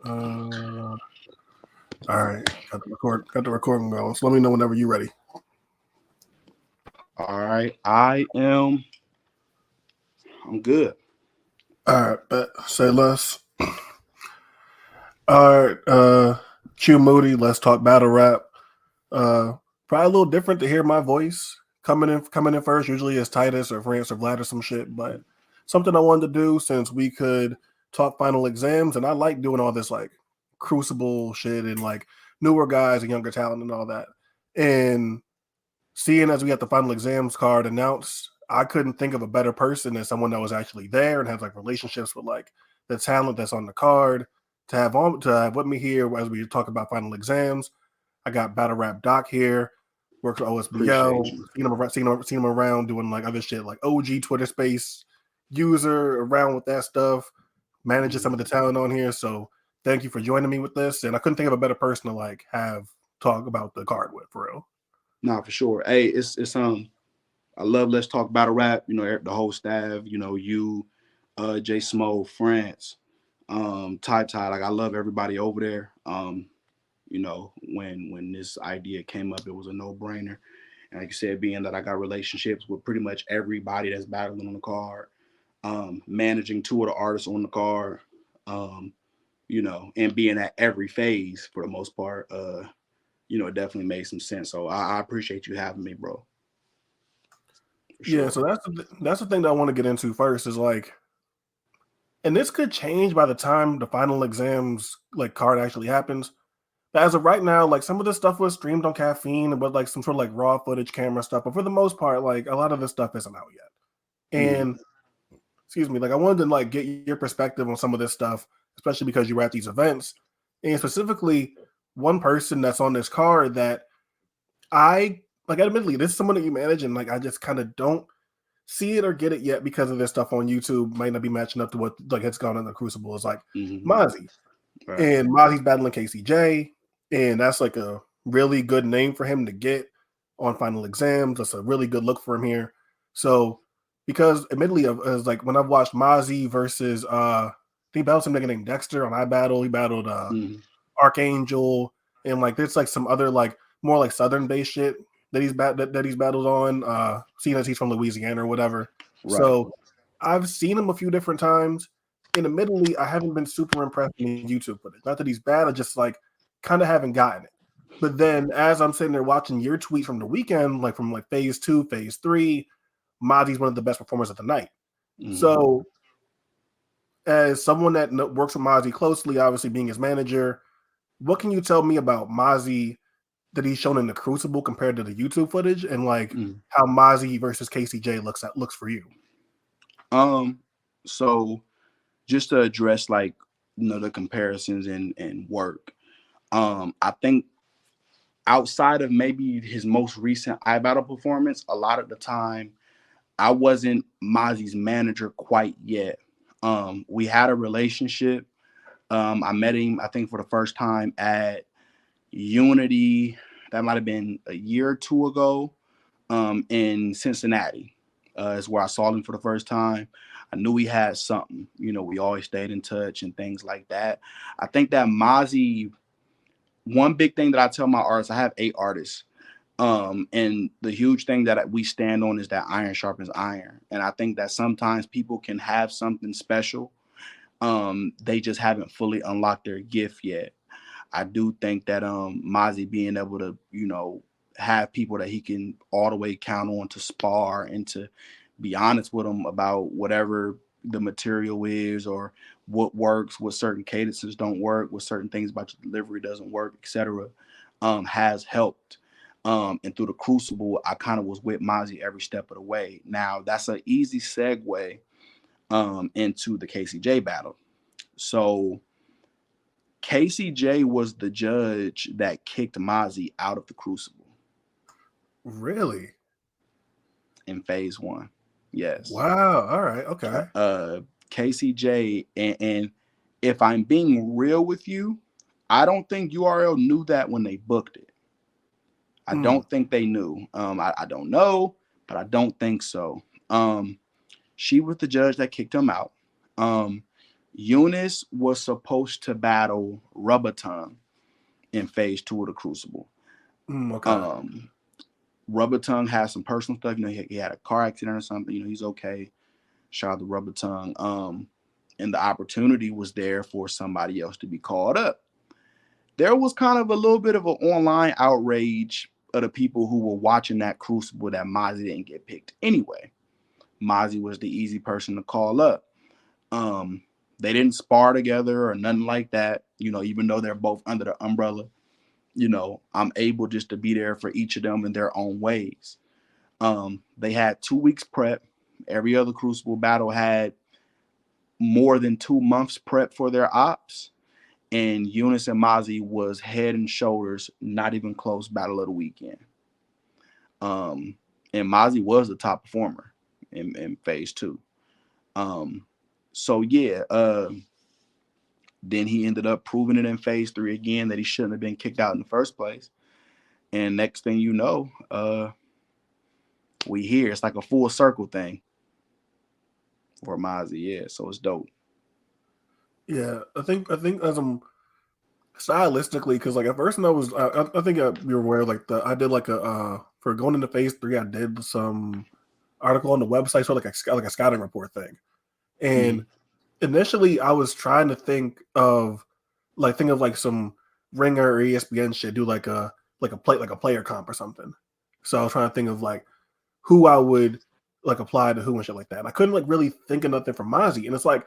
All right, got the recording going. So let me know whenever you're ready. All right, I'm good. All right, but say less. All right, Q Moody, let's talk battle rap. Probably a little different to hear my voice coming in first. Usually it's Titus or France or Vlad or some shit, but something I wanted to do since we could talk final exams, and I like doing all this like Crucible shit and like newer guys and younger talent and all that. And seeing as we got the final exams card announced, I couldn't think of a better person than someone that was actually there and has like relationships with like the talent that's on the card to have with me here as we talk about final exams. I got Battle Rap Doc here, works with Appreciate OSBL, you. seen him around doing like other shit like OG Twitter Space user around with that stuff, managing some of the talent on here. So thank you for joining me with this. And I couldn't think of a better person to like have talk about the card with for real. Nah, for sure. Hey, it's I love Let's Talk Battle Rap. You know, the whole staff. You know, J Smo, France, Ty. Like I love everybody over there. You know, when this idea came up, it was a no brainer. And like you said, being that I got relationships with pretty much everybody that's battling on the card, managing two of the artists on the card, um, you know, and being at every phase for the most part, you know, it definitely made some sense. So I appreciate you having me, bro. For Yeah, sure. so that's the thing that I want to get into first is like, and this could change by the time the final exams like card actually happens. But as of right now, like some of this stuff was streamed on Caffeine and was like some sort of like raw footage camera stuff, but for the most part, like a lot of this stuff isn't out yet. Mm-hmm. And excuse me, like I wanted to like get your perspective on some of this stuff, especially because you were at these events, and specifically one person that's on this card that I like. Admittedly, this is someone that you manage, and like I just kind of don't see it or get it yet because of this stuff on YouTube might not be matching up to what like has gone in the Crucible. Is like Mm-hmm. Mazi, Right. and Mazi's battling KCJ, and that's like a really good name for him to get on final exams. That's a really good look for him here. So because admittedly, as like when I've watched Mazi versus I think he battled some nigga named Dexter on iBattle. He battled Mm-hmm. Archangel, and like there's like some other like more like southern based shit that that he's battled on, seeing as he's from Louisiana or whatever. Right. So I've seen him a few different times. And admittedly, I haven't been super impressed with his YouTube footage. Not that he's bad, I just like kind of haven't gotten it. But then as I'm sitting there watching your tweets from the weekend, like from like phase 2, phase 3, Mazi's one of the best performers of the night. Mm-hmm. So as someone that works with Mazi closely, obviously being his manager, what can you tell me about Mazi that he's shown in the Crucible compared to the YouTube footage, and like Mm-hmm. how Mazi versus KCJ looks for you? So just to address like you know the comparisons and work, I think outside of maybe his most recent iBattle performance, a lot of the time I wasn't Mozzie's manager quite yet. We had a relationship. I met him, I think, for the first time at Unity. That might have been a year or two ago in Cincinnati. Is where I saw him for the first time. I knew he had something. You know, we always stayed in touch and things like that. I think that Mozzie, one big thing that I tell my artists, I have 8 artists. And the huge thing that we stand on is that iron sharpens iron. And I think that sometimes people can have something special. They just haven't fully unlocked their gift yet. I do think that Mozzie being able to, you know, have people that he can all the way count on to spar and to be honest with them about whatever the material is or what works, what certain cadences don't work, what certain things about your delivery doesn't work, etc. Has helped. And through the Crucible, I kind of was with Mozzie every step of the way. Now that's an easy segue into the KCJ battle. So KCJ was the judge that kicked Mozzie out of the Crucible Really? in phase 1. Yes. Wow. All right. Okay. Uh, KCJ, and if I'm being real with you, I don't think URL knew that when they booked it. I Mm. don't think they knew. I don't know, but I don't think so. She was the judge that kicked him out. Um, Yunus was supposed to battle Rubber Tongue in phase 2 of the Crucible. Okay. Rubber Tongue had some personal stuff. He had a car accident or something. He's okay. Shout out to Rubber Tongue. And the opportunity was there for somebody else to be called up. There was kind of a little bit of an online outrage of the people who were watching that Crucible that Mazi didn't get picked anyway. Mazi was the easy person to call up. They didn't spar together or nothing like that. Even though they're both under the umbrella, I'm able just to be there for each of them in their own ways. They had 2 weeks prep. Every other Crucible battle had more than 2 months prep for their ops. And Yunus and Mazi was head and shoulders, not even close battle of the weekend. And Mazi was the top performer in phase 2. Then he ended up proving it in phase 3 again that he shouldn't have been kicked out in the first place. And next thing you know, we hear it's like a full circle thing for Mazi. Yeah, so it's dope. Yeah, I think as I'm stylistically, because like at first I think you're aware I did like a for going into phase 3, I did some article on the website, so like a scouting report thing, and initially I was trying to think of some Ringer or ESPN shit, do like a player comp or something. So I was trying to think of like who I would like apply to who and shit like that. And I couldn't like really think of nothing from Mazi, and it's like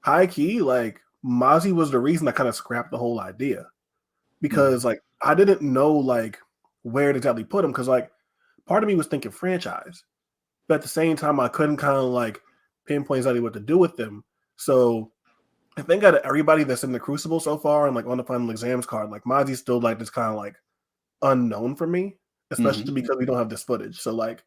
high key like Mazi was the reason I kind of scrapped the whole idea because like I didn't know like where to exactly put him because like part of me was thinking franchise, but at the same time I couldn't kind of like pinpoint exactly what to do with them. So I think out of everybody that's in the Crucible so far and like on the final exams card, like Mazi's still like this kind of like unknown for me, especially because we don't have this footage. So like,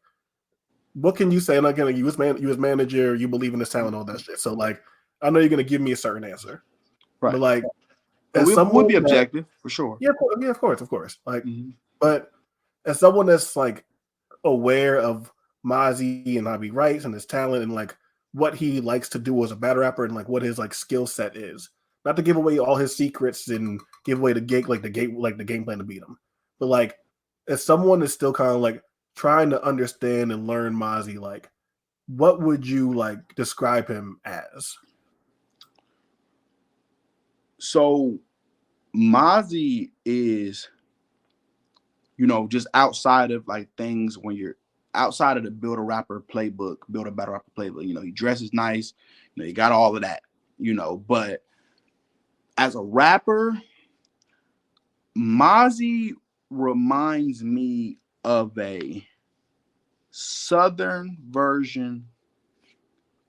what can you say? And again, like, you as manager, you believe in this talent, all that shit. So like, I know you're gonna give me a certain answer, right? But like, but as someone would be objective for sure. Yeah, of course. Like, but as someone that's like aware of Mazi and how he writes and his talent and like what he likes to do as a battle rapper and like what his like skill set is. Not to give away all his secrets and give away the game plan to beat him, but like as someone that's still kind of like trying to understand and learn Mazi, like what would you like describe him as? So Mazi is, just outside of like things when you're outside of the build a battle rapper playbook, he dresses nice, he got all of that, but as a rapper, Mazi reminds me of a southern version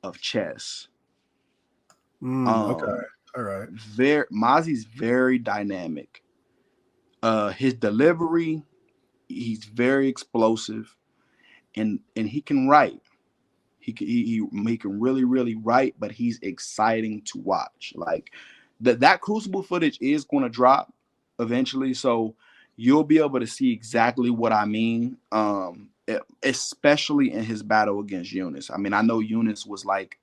of Chess. Okay. All right. Mazi's very dynamic. His delivery, he's very explosive, and he can write. He can really, really write, but he's exciting to watch. Like that Crucible footage is going to drop eventually, so you'll be able to see exactly what I mean. Especially in his battle against Yunus. I mean, I know Yunus was like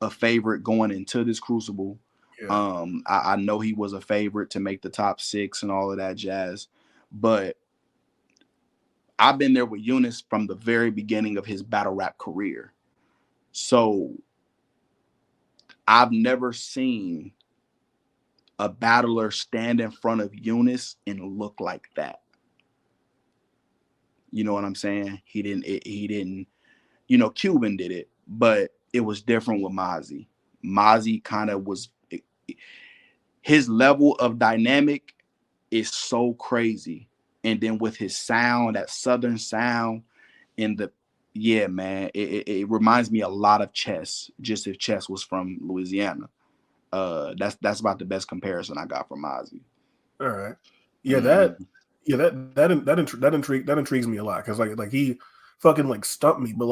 a favorite going into this Crucible. Yeah. I know he was a favorite to make the top 6 and all of that jazz, but I've been there with Yunus from the very beginning of his battle rap career. So I've never seen a battler stand in front of Yunus and look like that. You know what I'm saying? He didn't, Cuban did it, but it was different with Mazi. Mazi kind of was, his level of dynamic is so crazy. And then with his sound, that southern sound, man, it reminds me a lot of Chess, just if Chess was from Louisiana. That's about the best comparison I got from Mazi. All right. Yeah, that intrigues me a lot because like he fucking like stumped me, but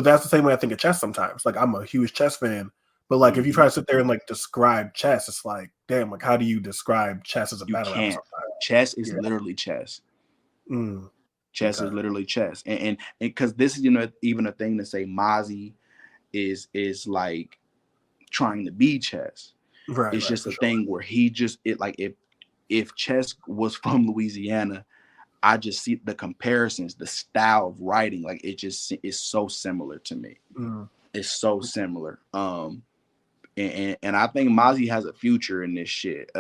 that's the same way I think of Chess sometimes. Like I'm a huge Chess fan, but like if you try to sit there and like describe Chess, it's like damn, like how do you describe Chess as a battle rapper? Chess is literally Chess. Chess is literally Chess, and because this is even a thing to say Mazi is like trying to be Chess. Right, It's just for a sure. thing where he just if Chess was from Louisiana, I just see the comparisons, the style of writing, like it just is so similar to me. It's so similar. And I think Mazi has a future in this shit.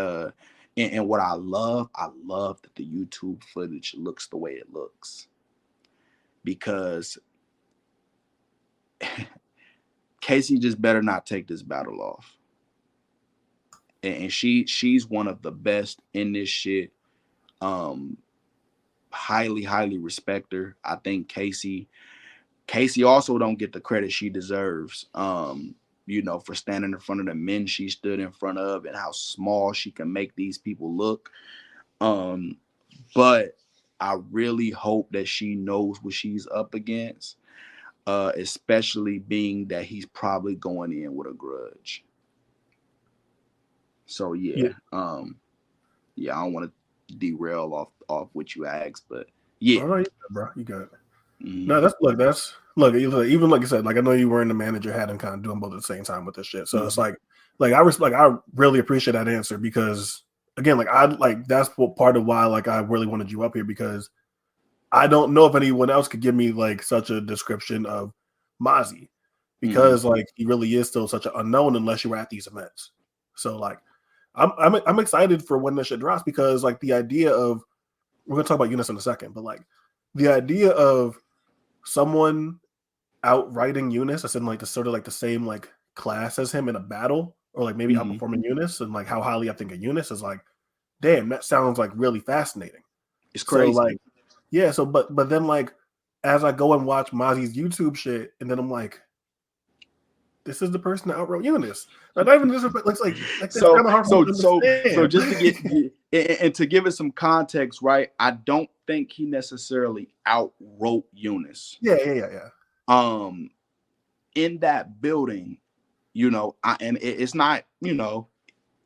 And what I love that the YouTube footage looks the way it looks, because Casey just better not take this battle off. And she's one of the best in this shit. Highly respect her. I think Casey also don't get the credit she deserves. For standing in front of the men she stood in front of and how small she can make these people look. But I really hope that she knows what she's up against, especially being that he's probably going in with a grudge. So yeah. I don't want to derail off what you asked, but yeah. Oh, no, you good, bro. You got it. No, look, even like I said, like I know you were in the manager hat and kind of doing both at the same time with this shit. So it's like I really appreciate that answer, because again, that's what part of why like I really wanted you up here, because I don't know if anyone else could give me like such a description of Mazi, because like he really is still such an unknown unless you were at these events. So like I'm excited for when this shit drops, because like the idea of, we're gonna talk about Yunus in a second, but like the idea of someone outwriting Yunus that's in like the sort of like the same like class as him in a battle, or like maybe outperforming Yunus, and like how highly I think of Yunus is like, damn, that sounds like really fascinating. It's crazy. So like, yeah. So but then like as I go and watch Mazi's YouTube shit, and then I'm like, this is the person that outwrote Yunus. Like, not even this, but like that's kind of hard to understand. So just to get and to give it some context, right? I don't think he necessarily outwrote Yunus. Yeah. In that building, and it's not,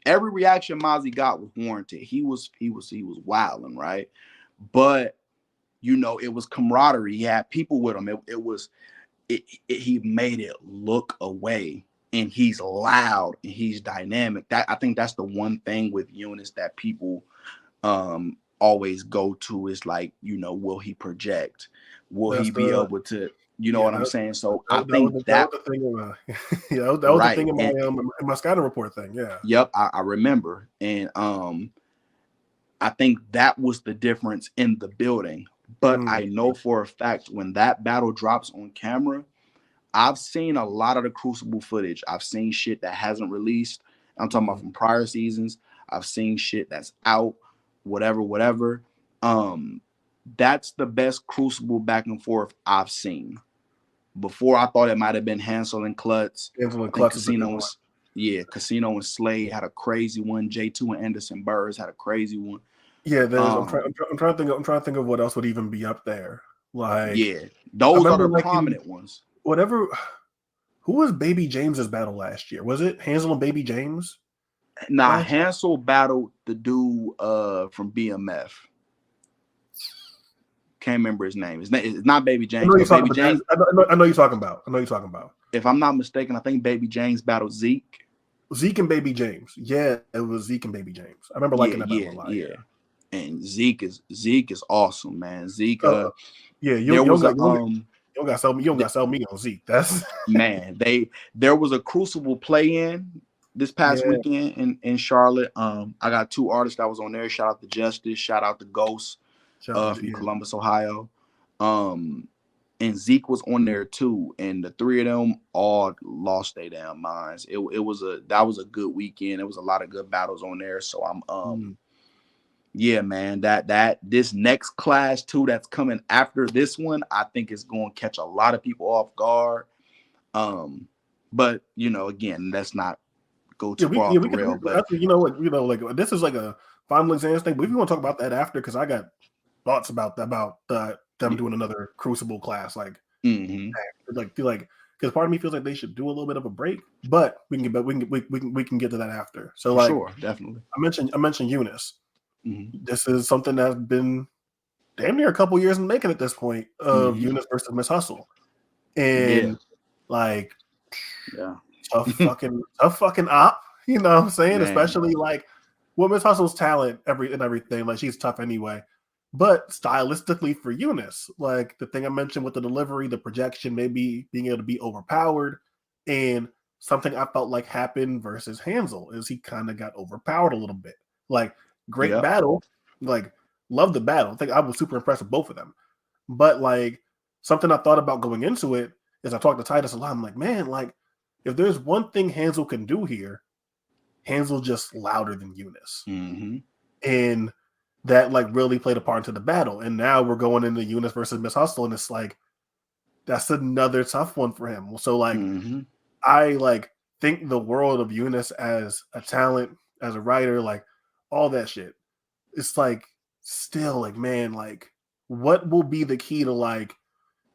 every reaction Mazi got was warranted. He was wilding, right? But it was camaraderie. He had people with him. He made it look away, and he's loud and he's dynamic. I think that's the one thing with Yunus that people always go to, is like, will he project? Will he be able to, what I'm saying? So I think that was the thing that was the thing in my scouting report thing. Yeah. Yep, I remember. And I think that was the difference in the building. But I know for a fact when that battle drops on camera, I've seen a lot of the Crucible footage. I've seen shit that hasn't released. I'm talking about from prior seasons. I've seen shit that's out, whatever. That's the best Crucible back and forth I've seen. Before, I thought it might have been Hansel and Klutz. Casino and Slade had a crazy one. J2 and Anderson Burrs had a crazy one. Yeah, I'm trying to think of what else would even be up there. Like, those are the prominent ones. Who was Baby James's battle last year? Was it Hansel and Baby James? Nah, Hansel battled the dude from BMF. Can't remember his name. It's not Baby James. I know you're talking about. If I'm not mistaken, I think Baby James battled Zeke. Zeke and Baby James. Yeah, it was Zeke and Baby James. I remember liking that battle a lot. Yeah. And Zeke is awesome, man. Zeke. You don't gotta sell me on Zeke. That's man. There was a Crucible play-in this past weekend in Charlotte. I got two artists that was on there. Shout out to Justice. Shout out to Ghost from Columbus, Ohio. And Zeke was on there too. And the three of them all lost their damn minds. That was a good weekend. There was a lot of good battles on there. So I'm yeah, man, that this next class too that's coming after this one, I think is going to catch a lot of people off guard. But again, let's not go too far off the rail. But this is like a final exams thing. But if you want to talk about that after, because I got thoughts about them doing another Crucible class, like because part of me feels like they should do a little bit of a break, but we can get to that after. So like, sure, definitely. I mentioned Yunus. This is something that's been damn near a couple years in making at this point of Yunus versus Ms.Hustle. And tough fucking op. You know what I'm saying? Man. Especially like Ms. Hustle's talent everything. Like she's tough anyway. But stylistically for Yunus, like the thing I mentioned with the delivery, the projection, maybe being able to be overpowered, and something I felt like happened versus Hansel is he kind of got overpowered a little bit. Like great battle, like love the battle. I think I was super impressed with both of them. But like something I thought about going into it is I talked to Titus a lot. I'm like, man, like if there's one thing Hansel can do here, Hansel just louder than Yunus. Mm-hmm. And that like really played a part into the battle. And now we're going into Yunus versus Ms.Hustle, and it's like that's another tough one for him. So like I like think the world of Yunus as a talent, as a writer, like all that shit. It's like still like, man, like what will be the key to like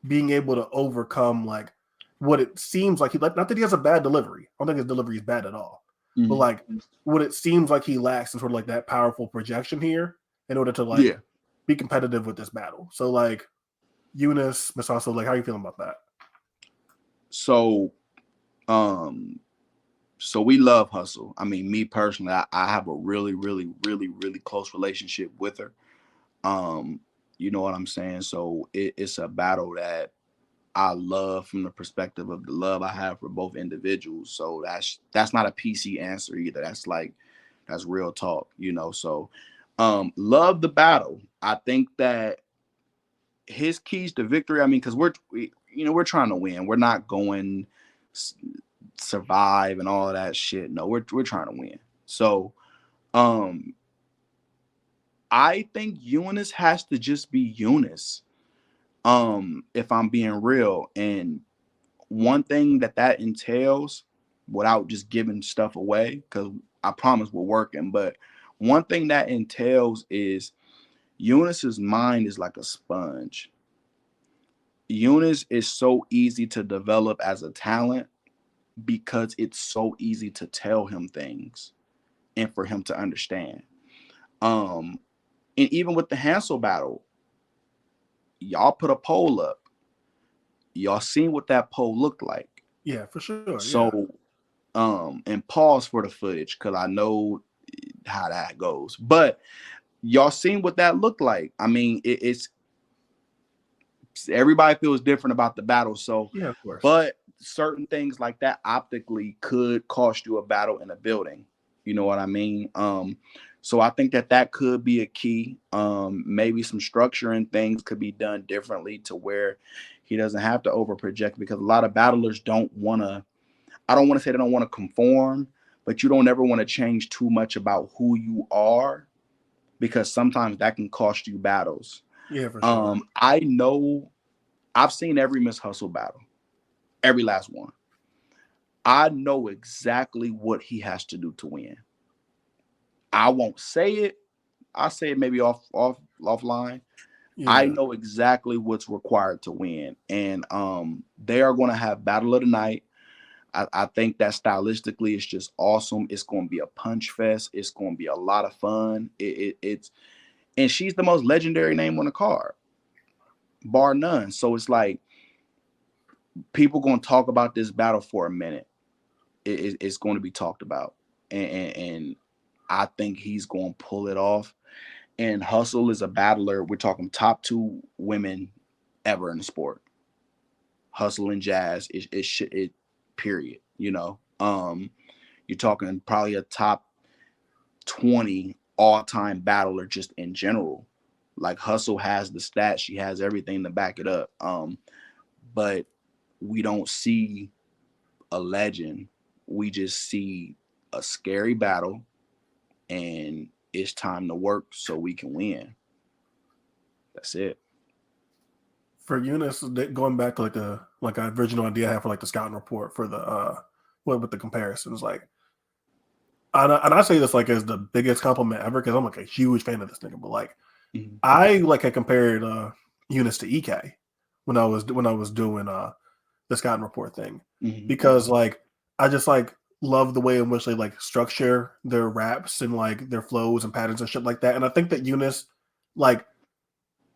being able to overcome like what it seems like he like, not that he has a bad delivery. I don't think his delivery is bad at all. But like what it seems like he lacks in sort of like that powerful projection here in order to like be competitive with this battle. So like Yunus, Ms.Hustle, like how are you feeling about that? So so we love Hustle. I mean, me personally, I have a really, really, really, really close relationship with her. You know what I'm saying? So it's a battle that I love from the perspective of the love I have for both individuals. So that's not a PC answer either. That's real talk, you know. So love the battle. I think that his keys to victory, I mean, because we're trying to win. We're not going survive and all of that shit. No, we're trying to win. So I think Yunus has to just be Yunus. If I'm being real. And one thing that entails, without just giving stuff away, because I promise we're working, but one thing that entails is Yunus's mind is like a sponge. Yunus is so easy to develop as a talent because it's so easy to tell him things and for him to understand. And even with the Hansel battle, y'all put a poll up. Y'all seen what that poll looked like. Yeah, for sure. So, and pause for the footage because I know how that goes. But y'all seen what that looked like. I mean, it's everybody feels different about the battle. So, yeah, of course. But certain things like that optically could cost you a battle in a building. You know what I mean? So I think that could be a key. Maybe some structure and things could be done differently to where he doesn't have to over project, because a lot of battlers don't want to, I don't want to say they don't want to conform, but you don't ever want to change too much about who you are, because sometimes that can cost you battles. Yeah, for sure. I know I've seen every Ms.Hustle battle, every last one. I know exactly what he has to do to win. I won't say it. I'll say it maybe offline. Yeah. I know exactly what's required to win. And they are going to have battle of the night. I think that stylistically it's just awesome. It's going to be a punch fest. It's going to be a lot of fun. It's and she's the most legendary name on the card, bar none. So it's like people going to talk about this battle for a minute. It's going to be talked about, and I think he's going to pull it off. And Hustle is a battler. We're talking top 2 women ever in the sport. Hustle and Jazz, it period. You know, you're talking probably a top 20 all-time battler just in general. Like Hustle has the stats, she has everything to back it up. But we don't see a legend. We just see a scary battle, and it's time to work so we can win. That's it. For Yunus, going back to like an original idea I have for like the scouting report for the with the comparisons, like, and I say this like as the biggest compliment ever because I'm like a huge fan of this nigga, but like I like had compared Yunus to EK when I was doing the scouting report thing, because like I just like love the way in which they like structure their raps and like their flows and patterns and shit like that. And I think that Yunus like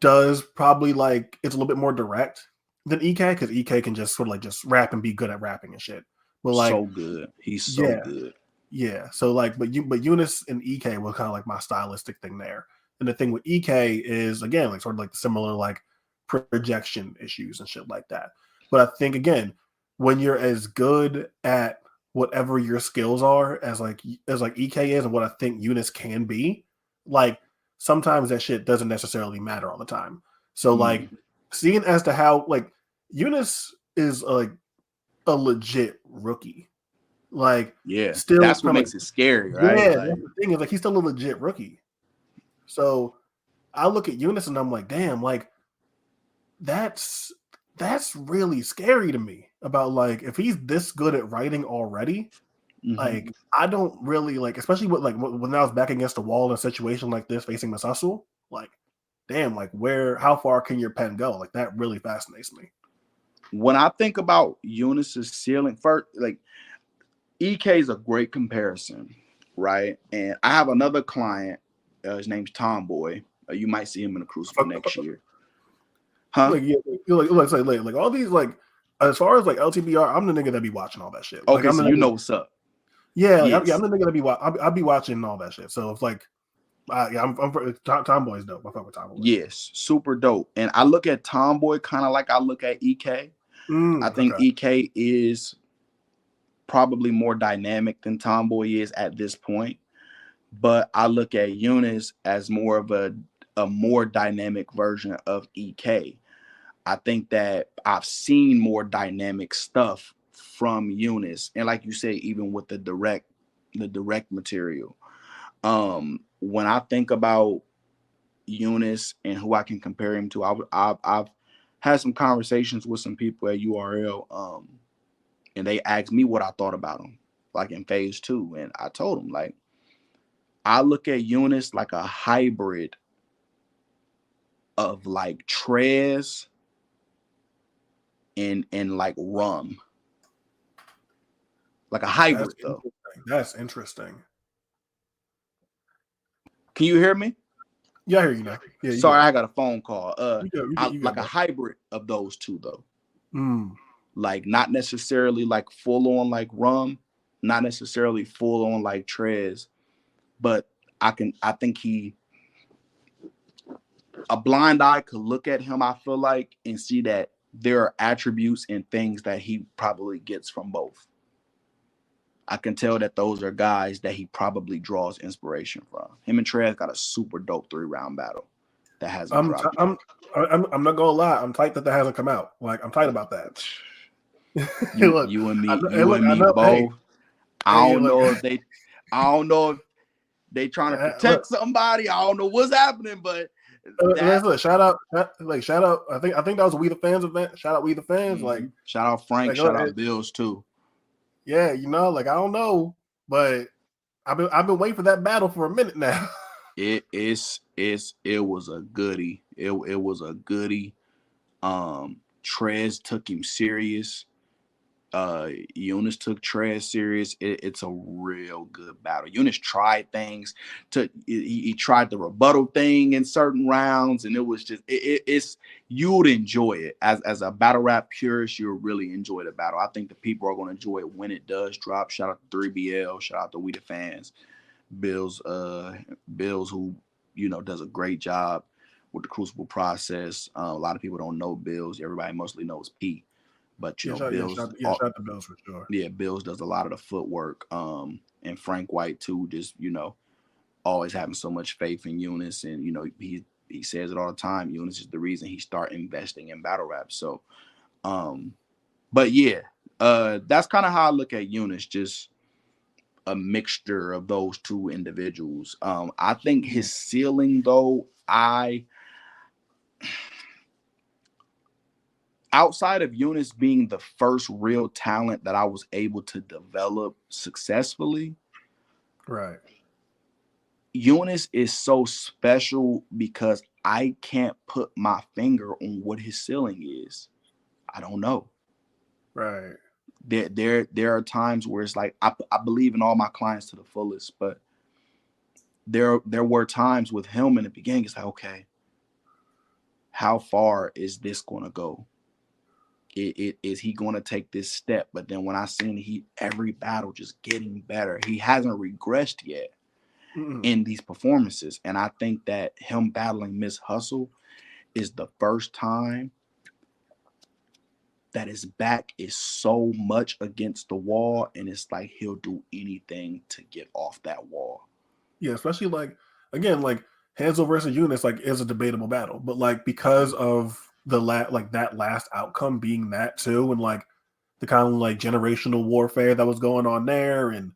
does probably like it's a little bit more direct than EK, because EK can just sort of like just rap and be good at rapping and shit. But like, So good. He's so yeah, good. yeah. So like, but Yunus and EK was kind of like my stylistic thing there. And the thing with EK is again like sort of like the similar like projection issues and shit like that. But I think again, when you're as good at whatever your skills are as like EK is and what I think Yunus can be, like sometimes that shit doesn't necessarily matter all the time. So like seeing as to how like Yunus is like a legit rookie. Like Yeah, still that's what from like makes it scary, right? yeah, Like, that's the thing is like he's still a legit rookie. So I look at Eunice and I'm like, damn, like that's really scary to me about like if he's this good at writing already, like I don't really like, especially with like when I was back against the wall in a situation like this facing Ms.Hustle, like damn, like how far can your pen go? Like that really fascinates me. when I think about Eunice's ceiling, first, like EK is a great comparison, right? And I have another client. His name's Tomboy. You might see him in the Crucible next year. Huh? Like yeah, like all these like as far as like LTBR, I'm the nigga that be watching all that shit. Like Okay, I'm so the you nigga, know what's up. yeah, like, Yes. I'm the nigga that I'll be watching all that shit. So it's like, yeah, Tomboy's dope. I fuck with Tomboy. Yes, super dope. And I look at Tomboy kind of like I look at EK. I think Okay. EK is probably more dynamic than Tomboy is at this point. But I look at Yunus as more of a more dynamic version of EK. I think that I've seen more dynamic stuff from Yunus. And like you say, even with the direct material. When I think about Yunus and who I can compare him to, I've had some conversations with some people at URL, and they asked me what I thought about him, like in phase 2, and I told them like I look at Yunus like a hybrid of like Trez and like Rum, like a hybrid though. That's interesting. Can you hear me? Yeah, I hear you now. Yeah, you Sorry, good. I got a phone call. You Like good, a bro. hybrid of those two though. Mm. Like not necessarily like full on like Rum, not necessarily full on like Trez, but I think a blind eye could look at him, I feel like, and see that there are attributes and things that he probably gets from both. I can tell that those are guys that he probably draws inspiration from. Him and Trez got a super dope 3-round battle that hasn't dropped yet. I'm not gonna lie. I'm tight that hasn't come out. Like I'm tight about that. Look, You and I me know. both. I Hey, don't look, know if they trying to protect somebody. I don't know what's happening, but look, shout out. I think that was a We the Fans event. Shout out We the Fans. Like shout out Frank. Shout out Bills too. Yeah, like I don't know, but I've been waiting for that battle for a minute now. It was a goodie. It was a goodie. Trez took him serious. Yunus took Trez serious. It's a real good battle. Yunus tried things he tried the rebuttal thing in certain rounds, and it was just it's you would enjoy it as a battle rap purist. You'll really enjoy the battle. I think the people are going to enjoy it when it does drop. Shout out to 3BL. Shout out to We the Fans. Bills who does a great job with the Crucible process. A lot of people don't know Bills. Everybody mostly knows P. But Bills, shout out to Bills for sure. Yeah, Bills does a lot of the footwork. And Frank White too, just always having so much faith in Yunus, and he says it all the time. Yunus is the reason he started investing in battle rap. So, but yeah, that's kind of how I look at Yunus. Just a mixture of those two individuals. I think his ceiling, though, outside of Yunus being the first real talent that I was able to develop successfully, right? Yunus is so special because I can't put my finger on what his ceiling is. I don't know. Right. There are times where it's like I believe in all my clients to the fullest, but there were times with him in the beginning. It's like, okay, how far is this going to go? is he going to take this step? But then when I seen every battle just getting better, he hasn't regressed yet in these performances. And I think that him battling Ms.Hustle is the first time that his back is so much against the wall, and it's like he'll do anything to get off that wall. Yeah, especially like again, like Hansel versus Yunus like is a debatable battle, but like because of the that last outcome being that too, and like the kind of like generational warfare that was going on there, and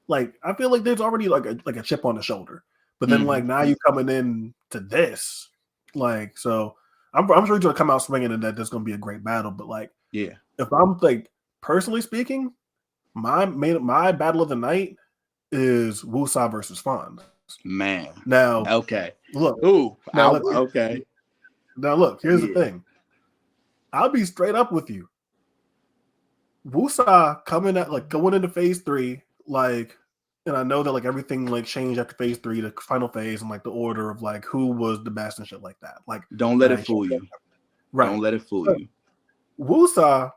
like I feel like there's already like a chip on the shoulder. But then like now you coming in to this, like so I'm sure he's gonna come out swinging and that there's gonna be a great battle. But like Yeah, if I'm like personally speaking, my battle of the night is Woosah versus Fonz. man. Now, Okay. look. Ooh. Now, look, okay. Now, look. Here's the thing. I'll be straight up with you. Woosah going into phase 3, like, and I know that like everything like changed after phase 3, the final phase, and like the order of like who was the best and shit like that. Like, don't let it fool you. Right. Don't let it fool you. Woosah,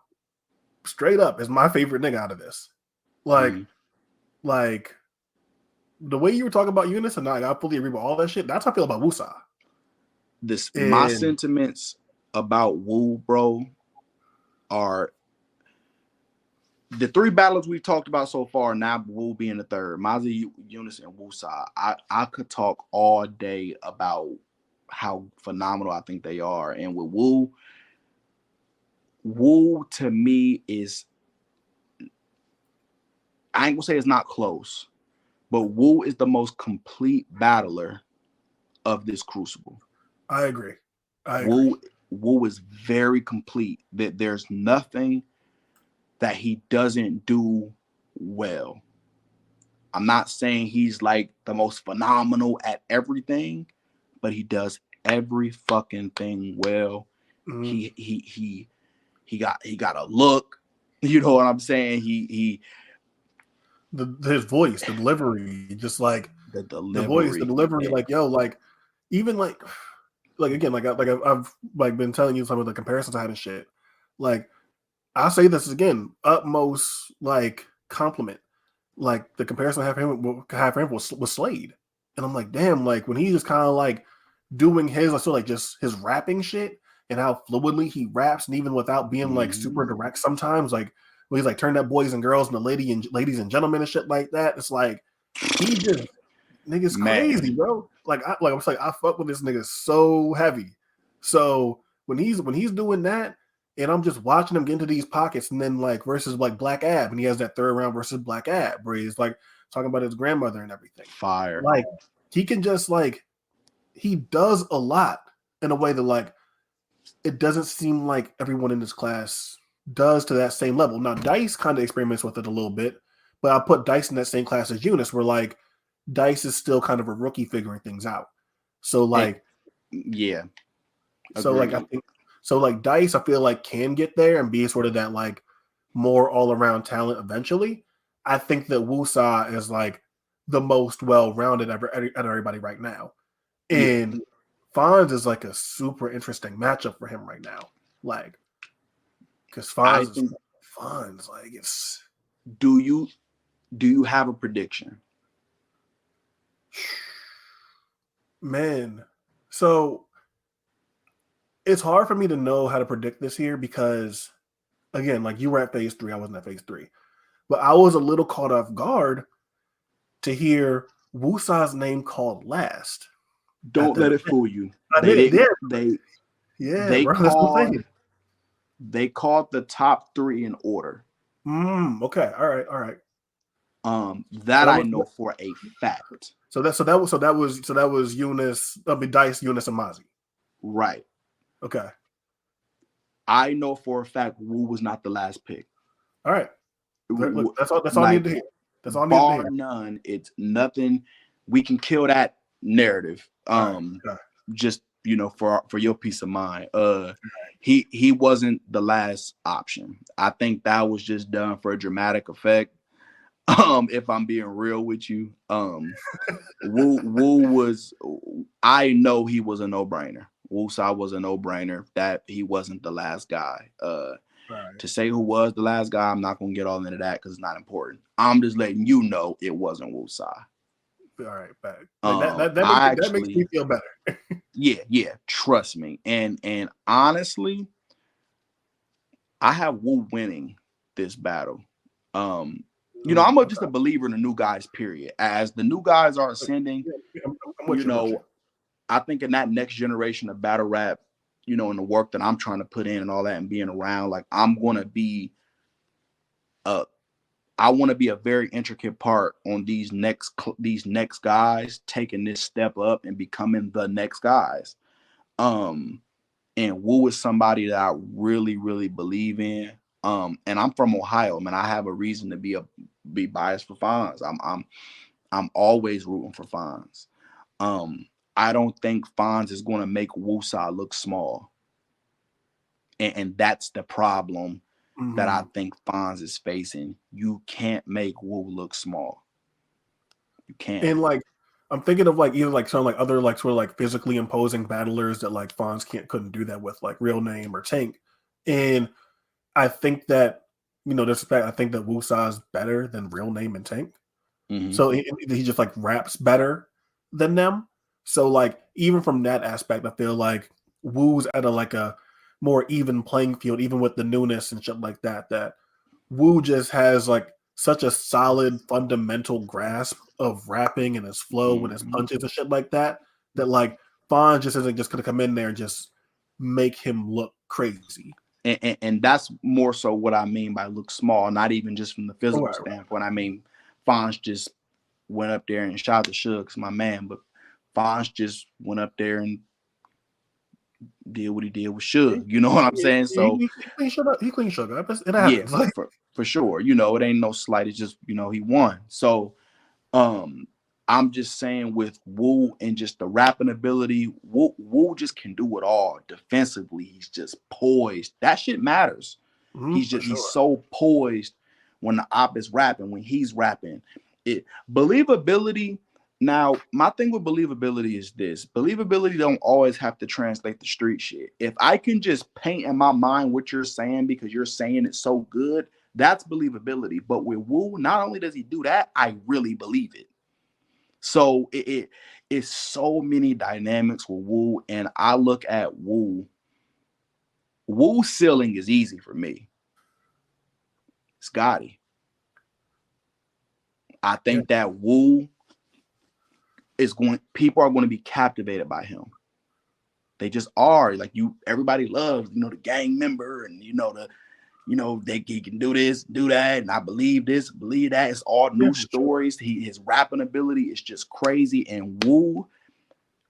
straight up, is my favorite nigga out of this. Like, like the way you were talking about Yunus, and I fully agree with all that shit. That's how I feel about Woosah. My sentiments about Woo, bro, are the 3 battles we've talked about so far. Now Woo being the third, Mazi, Yunus, and Woosah. I could talk all day about how phenomenal I think they are. And with Woo to me is, I ain't gonna say it's not close, but Woo is the most complete battler of this Crucible. I agree. Woo is very complete. That there's nothing that he doesn't do well. I'm not saying he's like the most phenomenal at everything, but he does every fucking thing well. He got a look. You know what I'm saying? His voice, the delivery, just like the voice, the delivery, like yo, like even like again, I've like been telling you some of the comparisons I had and shit. Like I'll say this again, utmost like compliment. Like the comparison I have for him was Slade, and I'm like, damn, like when he's just kind of like doing his, I feel like just his rapping shit and how fluidly he raps, and even without being like super direct, sometimes like when he's like turn that boys and girls into ladies and gentlemen and shit like that, it's like he just nigga's crazy, bro. I fuck with this nigga so heavy. So when he's doing that, and I'm just watching him get into these pockets, and then like versus like Black Ab, and he has that third round versus Black Ab where he's like talking about his grandmother and everything. Fire. Like he can just like he does a lot in a way that like it doesn't seem like everyone in this class does to that same level. Now Dice kind of experiments with it a little bit, but I'll put Dice in that same class as Yunus, where like Dice is still kind of a rookie figuring things out. So like yeah. So like I think so like Dice I feel like can get there and be sort of that like more all-around talent eventually. I think that Woosah is like the most well-rounded out of everybody right now. And Fonz is like a super interesting matchup for him right now. Like because Fonz is Fonz, like it's do you have a prediction? Man, so it's hard for me to know how to predict this here because, again, like you were at phase 3, I wasn't at phase 3. But I was a little caught off guard to hear Woosah's name called last. Don't let it fool you. They called the top 3 in order. Okay. All right. That I know for a fact. So that was Yunus, Dice, Yunus, and Mazi. Right. Okay. I know for a fact Woo was not the last pick. All right. Look, that's all I need to hear. That's all I need to hear. Bar none. It's nothing. We can kill that narrative. Just for your peace of mind. He wasn't the last option. I think that was just done for a dramatic effect. If I'm being real with you, Woo was. I know he was a no-brainer. Woosah was a no-brainer that he wasn't the last guy. Right. To say who was the last guy, I'm not gonna get all into that because it's not important. I'm just letting you know it wasn't Woosah. All right, back. Like that I makes me actually, feel better. yeah, trust me. And honestly, I have Woo winning this battle. I'm just a Okay. believer in the new guys, period. As the new guys are ascending, Yeah, I'm with you. I think in that next generation of battle rap, in the work that I'm trying to put in and all that and being around, like I'm gonna be I want to be a very intricate part on these next guys taking this step up and becoming the next guys. And Woo is somebody that I really, really believe in. And I'm from Ohio, man. I have a reason to be biased for Fonz. I'm always rooting for Fonz. I don't think Fonz is going to make Woosah look small, and that's the problem that I think Fonz is facing. You can't make Woo look small. You can't. And like, I'm thinking of like either like some like other like sort of like physically imposing battlers that like Fonz couldn't do that with, like Real Name or Tank. And I think that I think that Woosah is better than Real Name and Tank. Mm-hmm. So he just like raps better than them. So like even from that aspect, I feel like Woo's at a more even playing field, even with the newness and shit like that. That Woo just has like such a solid fundamental grasp of rapping and his flow and his punches and shit like that. That like Fonz just isn't just gonna come in there and just make him look crazy. And that's more so what I mean by look small, not even just from the physical standpoint. I mean, Fonz just went up there and shot the Shugs, my man, but Fonz just went up there and did what he did with Suge. You know what I'm saying? So he clean shut up. It yeah, happens. Like, for sure. It ain't no slight. It's just he won. So I'm just saying with Woo and just the rapping ability, Woo just can do it all. Defensively, he's just poised. That shit matters. He's so poised when the op is rapping, when he's rapping. Believability. Now, my thing with believability is this. Believability don't always have to translate the street shit. If I can just paint in my mind what you're saying because you're saying it so good, that's believability. But with Woo, not only does he do that, I really believe it. So it's so many dynamics with Woo, and I look at Woo. Woo's ceiling is easy for me. Scotty. I think that Woo people are going to be captivated by him. They just are. Like everybody loves, the gang member and he can do this, do that, and I believe this, believe that. It's all new stories. His rapping ability is just crazy. And Woo,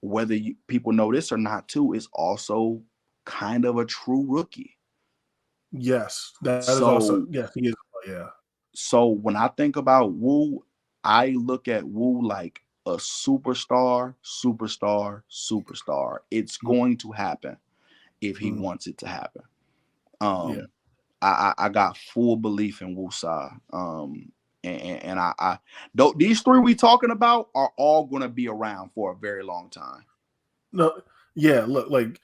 whether people know this or not too, is also kind of a true rookie. Yes, that is also, yes, he is. Yeah. So when I think about Woo, I look at Woo like a superstar. It's going to happen if he wants it to happen. I got full belief in Woosah. And I these three we talking about are all going to be around for a very long time. No, yeah, look, like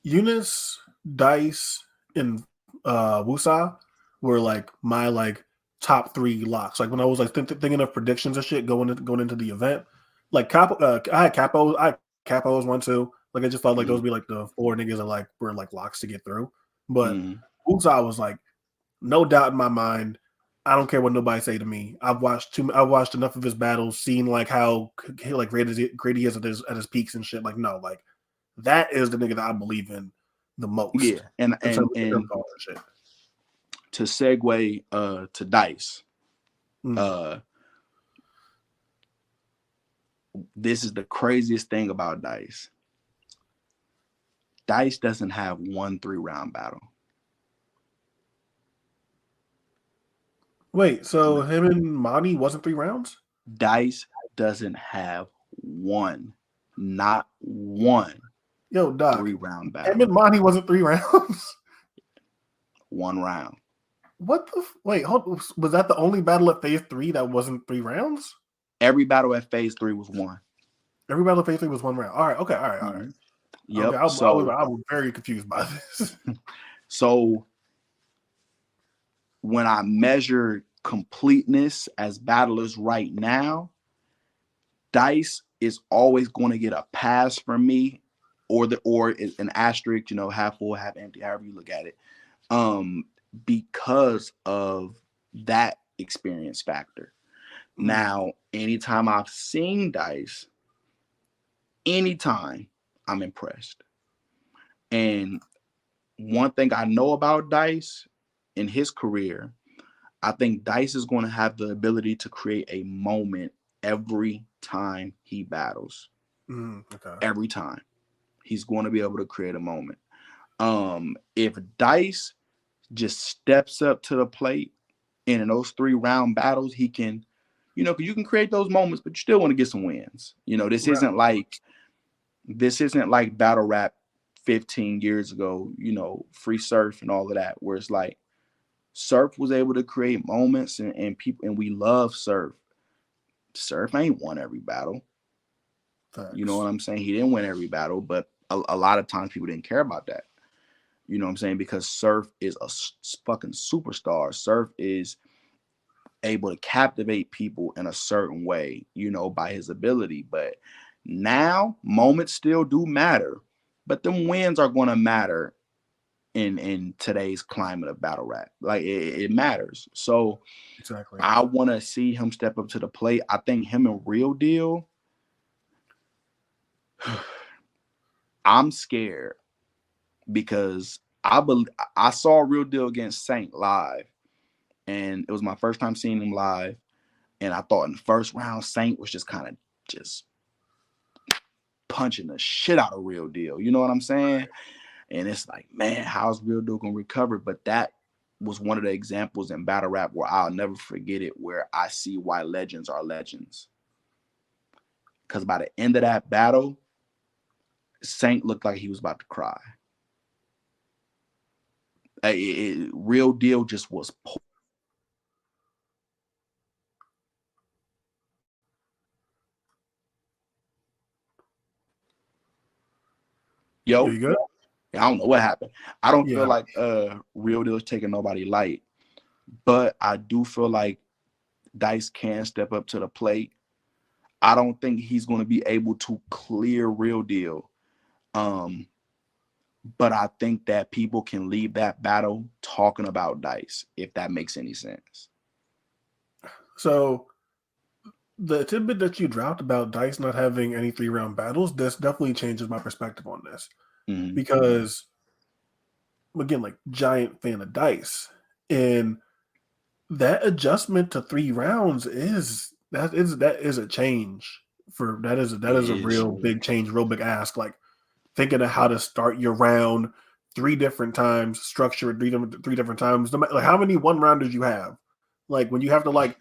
Yunus, Dice, and Woosah were like my like top three locks. Like when I was like thinking of predictions and shit going into the event, like Capo, I had Capo as one too. Like I just thought like those would be like the four niggas that like were like locks to get through. But Woosah was like no doubt in my mind. I don't care what nobody say to me. I've watched enough of his battles, seen like how like great he is at his peaks and shit. Like no, like that is the nigga that I believe in the most. Yeah, and to segue to Dice, this is the craziest thing about Dice. Dice doesn't have 1 3-round battle. Wait, so him and Moody wasn't 3 rounds? Dice doesn't have not one. Yo, Doc, 3-round battle. Him and Moody wasn't 3 rounds. 1 round. What the? Wait, was that the only battle at Phase 3 that wasn't 3 rounds? Every battle at Phase 3 was 1. Every battle at Phase 3 was 1 round. All right, okay, all right. Yep. Okay, I was very confused by this. So when I measure completeness as battlers right now, Dice is always going to get a pass from me, or an asterisk, half full, half empty, however you look at it, because of that experience factor. Now, anytime I've seen Dice, anytime I'm impressed. And one thing I know about Dice in his career, I think Dice is going to have the ability to create a moment every time he battles. Okay. Every time he's going to be able to create a moment. If Dice just steps up to the plate and in those 3-round battles, he can, because you can create those moments, but you still want to get some wins. This isn't like battle rap 15 years ago, Free Surf and all of that, where it's like Surf was able to create moments and people, and we love Surf. Surf ain't won every battle. Thanks. You know what I'm saying? He didn't win every battle, but a lot of times people didn't care about that. You know what I'm saying? Because Surf is a fucking superstar. Surf is able to captivate people in a certain way, by his ability. But now moments still do matter, but them wins are going to matter in today's climate of battle rap. Like it matters. So exactly, I want to see him step up to the plate. I think him and Real Deal, I'm scared because I saw Real Deal against Saint live, and it was my first time seeing him live. And I thought in the first round, Saint was just kind of just punching the shit out of Real Deal. You know what I'm saying? And it's like, man, how's Real Deal gonna recover? But that was one of the examples in battle rap where I'll never forget it, where I see why legends are legends. Because by the end of that battle, Saint looked like he was about to cry. Real Deal just was. Yo, you good? I don't know what happened. I don't feel like Real Deal is taking nobody light, but I do feel like Dice can step up to the plate. I don't think he's going to be able to clear Real Deal. But I think that people can leave that battle talking about Dice, if that makes any sense. So the tidbit that you dropped about Dice not having any 3-round battles, this definitely changes my perspective on this. Mm-hmm. Because, again, like, giant fan of Dice. And that adjustment to 3 rounds is a change. That is a real big change, real big ask. Like, thinking of how to start your round 3 different times, structure it 3 different times. Like, how many 1-rounders you have? Like, when you have to like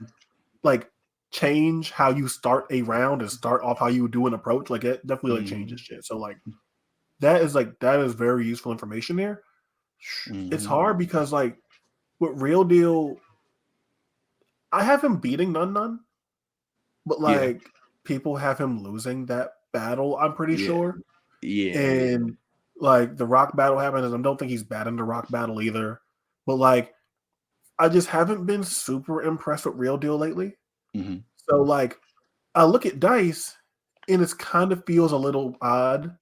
change how you start a round and start off how you do an approach, like, it definitely like changes shit. So like that is very useful information there. It's hard because like with Real Deal, I have him beating None, but like people have him losing that battle, I'm pretty sure. Yeah. And like the Rock battle happens, I don't think he's bad in the Rock battle either. But like I just haven't been super impressed with Real Deal lately. Mm-hmm. So like I look at Dice and it kind of feels a little odd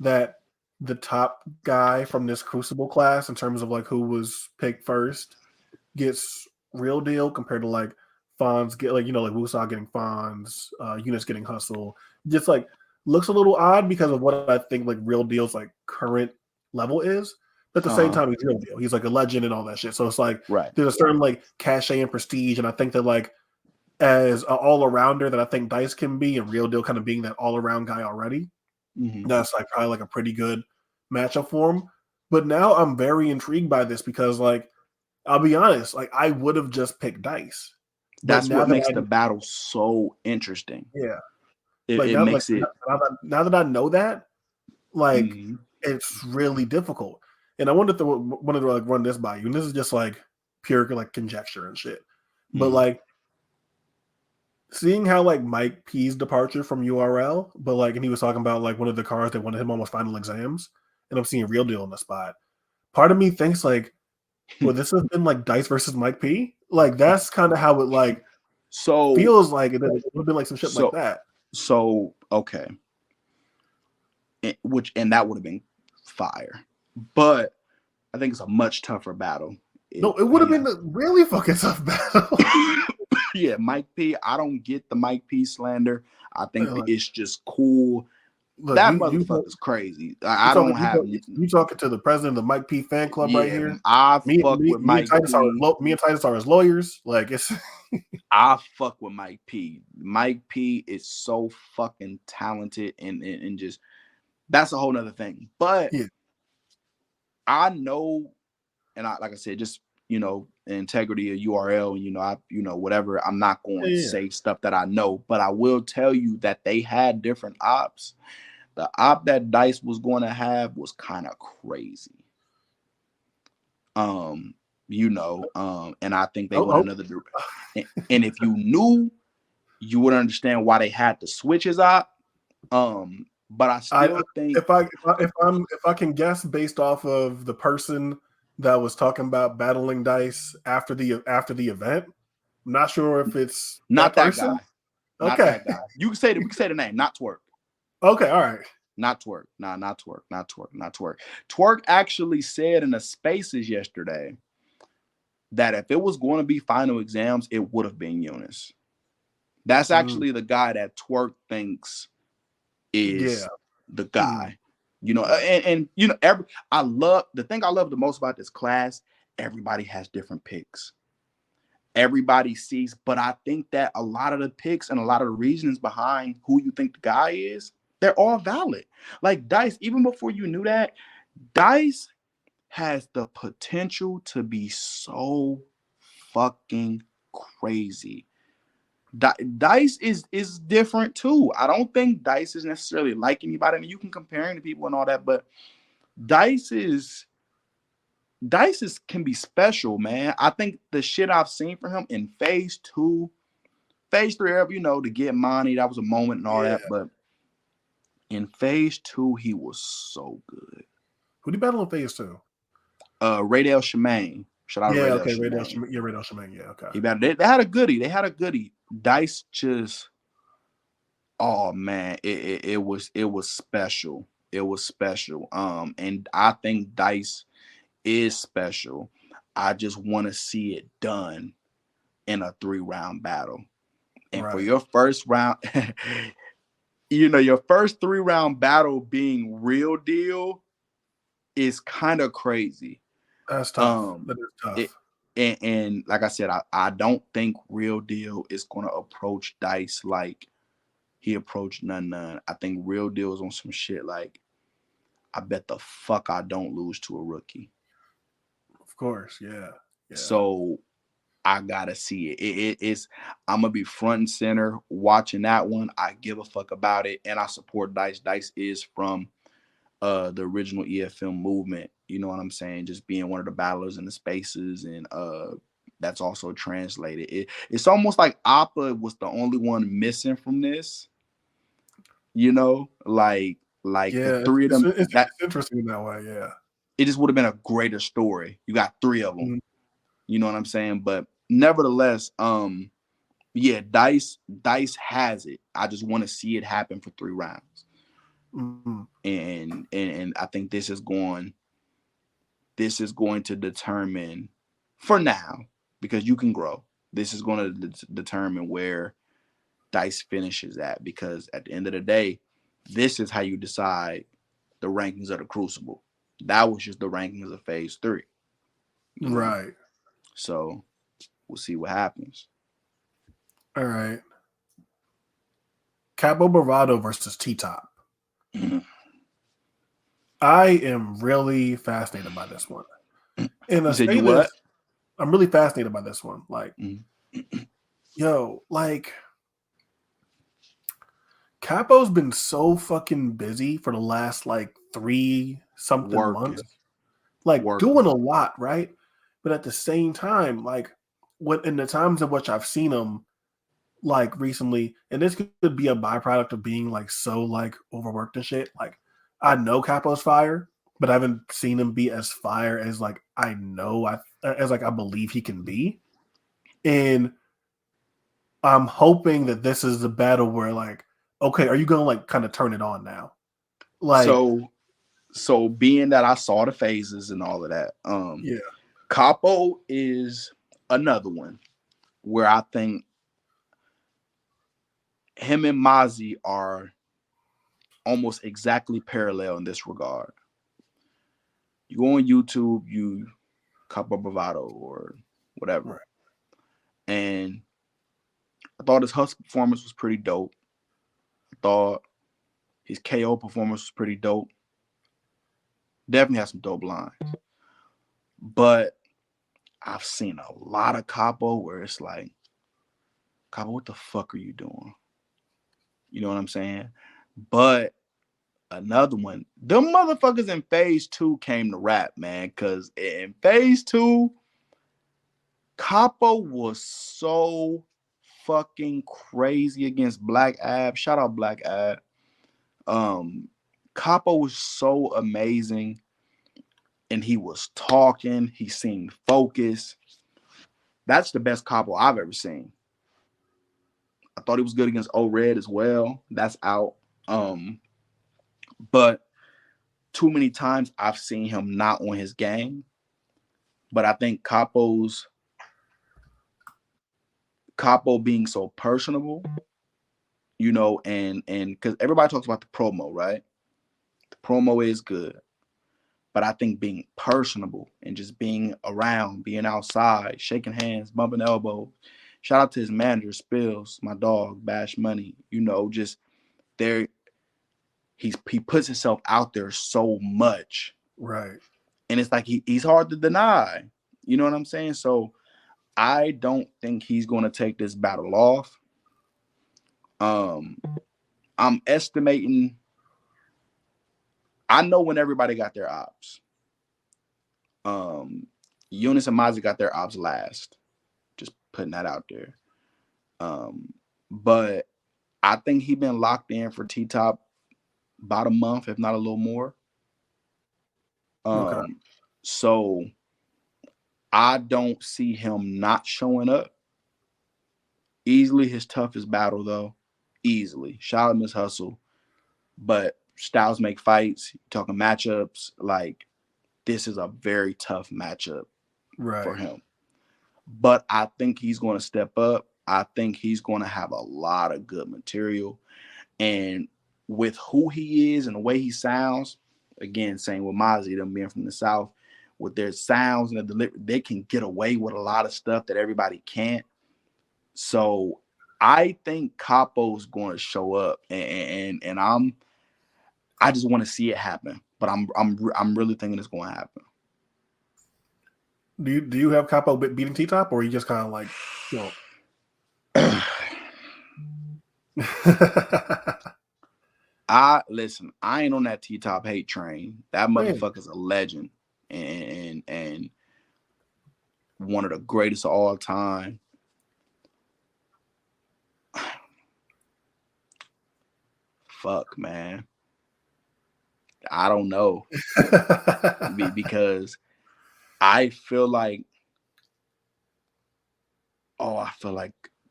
that the top guy from this Crucible class in terms of like who was picked first gets Real Deal compared to like Fonz get like like Woosah getting Fonz, Yunus getting Hustle. Just like looks a little odd because of what I think like Real Deal's like current level is. But at the same time, he's Real Deal. He's like a legend and all that shit. So it's like there's a certain like cachet and prestige, and I think that like as an all-arounder that I think Dice can be, and Real Deal kind of being that all-around guy already, that's like probably like a pretty good matchup for him. But now I'm very intrigued by this because like I'll be honest, like I would have just picked Dice. That's what makes the battle so interesting. Yeah. It makes it. Now that I know that, like it's really difficult. And I wanted to like run this by you. And this is just like pure like conjecture and shit. But like seeing how like Mike P's departure from URL, but like and he was talking about like one of the cars that wanted him almost final exams, and I'm seeing Real Deal in the spot. Part of me thinks like Well, this has been like Dice versus Mike P. Like that's kind of how it like So feels like it would have been like some shit like so that. so okay, and that would have been fire, but I think it's a much tougher battle. No, it would have been a really fucking tough battle. Yeah, Mike P. I don't get the Mike P slander. I think Look, it's just cool. That motherfucker's crazy. I don't have. You talking to the president of the Mike P fan club right here? I fuck with Mike P. Me and Titus are his lawyers. Like it's. I fuck with Mike P. Mike P. is so fucking talented and just that's a whole nother thing. But yeah. I know, and like I said, just integrity of URL, and whatever. I'm not going to say stuff that I know, but I will tell you that they had different ops. The op that Dice was going to have was kind of crazy. And I think they went another direction. And if you knew, you would understand why they had to switch his op. But I still think if I can guess based off of the person that was talking about battling Dice after the event, I'm not sure if it's not that person. Guy. Not that guy. We can say the name, not Twerk. Okay, all right. Not Twerk. Nah, not Twerk. Not Twerk. Not Twerk. Twerk actually said in the spaces yesterday that if it was going to be final exams, it would have been Yunus. That's actually the guy that Twerk thinks is the guy. I love the most about this class. Everybody has different picks. Everybody sees, but I think that a lot of the picks and a lot of the reasons behind who you think the guy is, they're all valid. Like Dice, even before you knew that, Dice has the potential to be so fucking crazy. Dice is different too. I don't think Dice is necessarily like anybody. I mean, you can compare him to people and all that, but Dice can be special, man. I think the shit I've seen from him in phase 2, phase 3, to get money, that was a moment and all that. But in phase 2, he was so good. Who'd he battle in phase 2? Raydell Shemaine. Shout out Raydell Shemaine. Yeah, okay. He battled. They had a goodie. Dice just, oh man, it was special. It was special. And I think Dice is special. I just want to see it done in a 3-round battle. And for your first round, your first 3-round battle being Real Deal is kind of crazy. That's tough. That is tough. And like I said, I don't think Real Deal is going to approach Dice like he approached None. I think Real Deal is on some shit like, I bet the fuck I don't lose to a rookie. Of course, yeah. So I gotta see it. I'm gonna be front and center watching that one. I give a fuck about it, and I support Dice. Dice is from the original EFM movement. You know what I'm saying? Just being one of the battlers in the spaces, and that's also translated. It's almost like Appa was the only one missing from this. Like the 3 of them. It's interesting in that way. Yeah. It just would have been a greater story. You got 3 of them. Mm-hmm. You know what I'm saying? But nevertheless, Dice has it. I just want to see it happen for 3 rounds. Mm-hmm. And I think this is going to determine, for now, because you can grow, this is going to determine where Dice finishes at, because at the end of the day, this is how you decide the rankings of the Crucible. That was just the rankings of phase 3. Right. So we'll see what happens. All right. Kapo Bravado versus T-Top. Mm-hmm. I am really fascinated by this one. And you said you what? I'm really fascinated by this one. Like, like, Capo's been so fucking busy for the last, 3-something months. Doing a lot, right? But at the same time, in the times in which I've seen him, recently, and this could be a byproduct of being, so, overworked and shit. I know Capo's fire, but I haven't seen him be as fire as, I know as like I believe he can be. And I'm hoping that this is the battle where like, okay, are you gonna like kind of turn it on now? Like, So being that I saw the phases and all of that, yeah, Capo is another one where I think him and Mazi are almost exactly parallel in this regard. You go on YouTube, you Kapo Bravado or whatever. right. And I thought his hustle performance was pretty dope. I thought his KO performance was pretty dope. Definitely has some dope lines. But I've seen a lot of Capo where it's like, Capo, what the fuck are you doing? You know what I'm saying? But another one, them motherfuckers in phase 2 came to rap, man. Cause in phase 2, Capo was so fucking crazy against Black Ab. Shout out Black Ab. Capo was so amazing, and he was talking. He seemed focused. That's the best Capo I've ever seen. I thought he was good against O-Red as well. That's out. But too many times I've seen him not on his game. But I think Capo being so personable, you know, and because everybody talks about the promo, right? The promo is good. But I think being personable and just being around, being outside, shaking hands, bumping elbows. Shout out to his manager, Spills, my dog, Bash Money. You know, just there. He puts himself out there so much. Right. And it's like he's hard to deny. You know what I'm saying? So I don't think he's going to take this battle off. I'm estimating. I know when everybody got their ops. Yunus and Mazi got their ops last. Just putting that out there. But I think he been locked in for T-Top about a month, if not a little more. Okay. So I don't see him not showing up. Easily his toughest battle, though. Easily. Shout out Ms.Hustle. But styles make fights. Talking matchups. Like, this is a very tough matchup for him. But I think he's going to step up. I think he's going to have a lot of good material. And with who he is and the way he sounds, again, same with Mazi, them being from the South, with their sounds and the delivery, they can get away with a lot of stuff that everybody can't. So I think Capo's going to show up, and I just want to see it happen. But I'm really thinking it's going to happen. Do you have Capo beating T-Top, or are you just kind of like, you know? I ain't on that T-Top hate train. That motherfucker's a legend and one of the greatest of all time. Fuck, man. I don't know. Because I feel like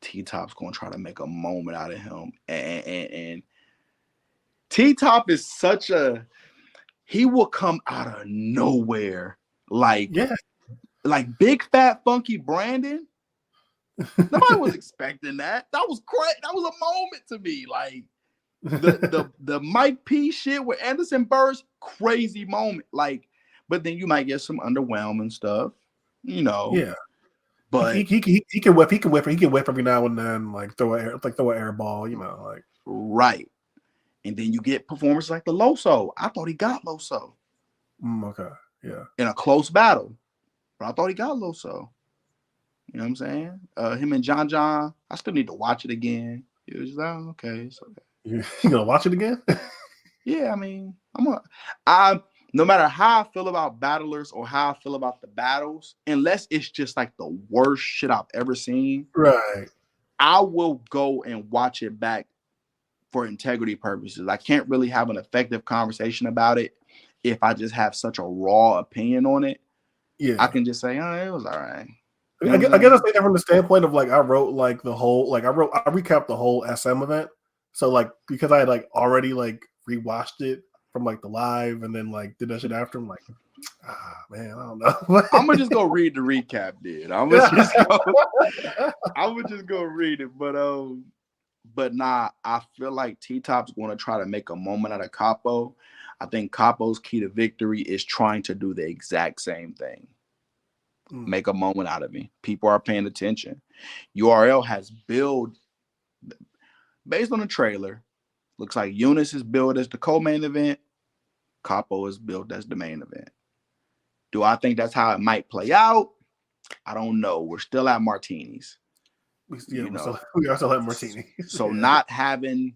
T-Top's gonna try to make a moment out of him. And T-Top is he will come out of nowhere. Like big fat funky Brandon. Nobody was expecting that. That was great. That was a moment to me. Like the Mike P shit with Anderson Burst, crazy moment. Like, but then you might get some underwhelming stuff, you know. Yeah. But he can whip every now and then, like throw an air ball, you know, like right. And then you get performances like the Loso. I thought he got Loso. Okay. Yeah. In a close battle. But I thought he got Loso. You know what I'm saying? Him and John, I still need to watch it again. It was like, okay, it's okay. You gonna watch it again? Yeah, I mean, no matter how I feel about battlers or how I feel about the battles, unless it's just like the worst shit I've ever seen, Right. I will go and watch it back for integrity purposes. I can't really have an effective conversation about it if I just have such a raw opinion on it. I can just say, oh, it was all right. I guess I say that from the standpoint of like I wrote like the whole like I recapped the whole SM event. So like because I had like already like rewatched it from like the live and then like did that shit after. I'm like, man, I don't know. I'm gonna just go read the recap, dude. I'm gonna just go read it. But nah, I feel like T-Top's gonna try to make a moment out of Kapo. I think Capo's key to victory is trying to do the exact same thing. Make a moment out of me. People are paying attention. URL has built based on the trailer. Looks like Yunus is billed as the co-main event. Kapo is billed as the main event. Do I think that's how it might play out? I don't know. We're still at martinis. We are still at martinis. So not having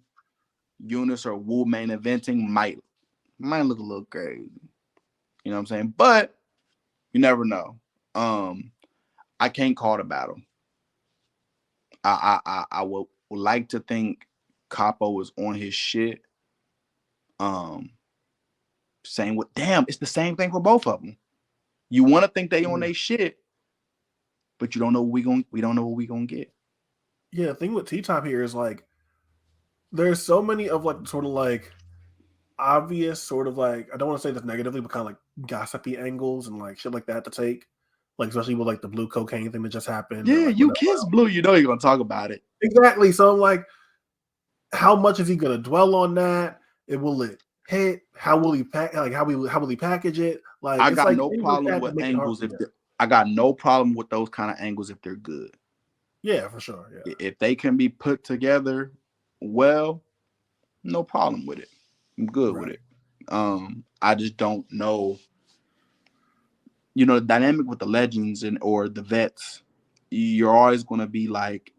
Yunus or Woo main eventing might look a little crazy. You know what I'm saying? But you never know. I can't call the battle. I would like to think Kapo was on his shit. Same with it's the same thing for both of them. You want to think they on their shit, but you don't know we don't know what we gonna get. Yeah, the thing with T-Top here is like there's so many of like sort of like obvious sort of like I don't want to say this negatively, but kind of like gossipy angles and like shit like that to take. Like especially with like the blue cocaine thing that just happened. Yeah, like, you kiss Blue, you know you're gonna talk about it. Exactly. So I'm like, how much is he gonna dwell on that? Will it hit? How will he how will he package it? Like I got no problem with angles I got no problem with those kind of angles if they're good. Yeah, for sure. Yeah. If they can be put together well, no problem with it. I'm good with it. I just don't know. You know, the dynamic with the legends or the vets, you're always going to be like,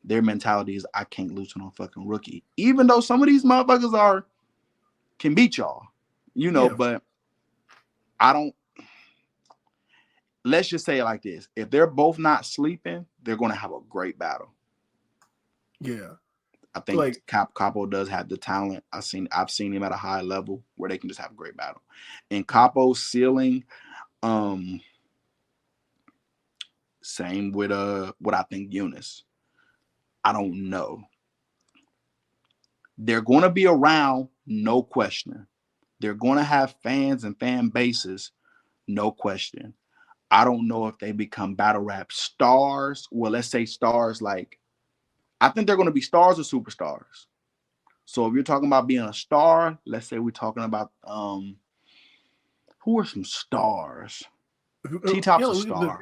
their mentality is, I can't lose to no fucking rookie. Even though some of these motherfuckers can beat y'all, you know, but I don't. Let's just say it like this. If they're both not sleeping, they're going to have a great battle. Yeah. I think like, Capo does have the talent. I've seen him at a high level where they can just have a great battle. And Capo's ceiling, same with what I think Yunus. I don't know. They're going to be around, no question. They're going to have fans and fan bases, no question. I don't know if they become battle rap stars. Well, let's say stars like, I think they're going to be stars or superstars. So if you're talking about being a star, let's say we're talking about who are some stars? T-Top's a star.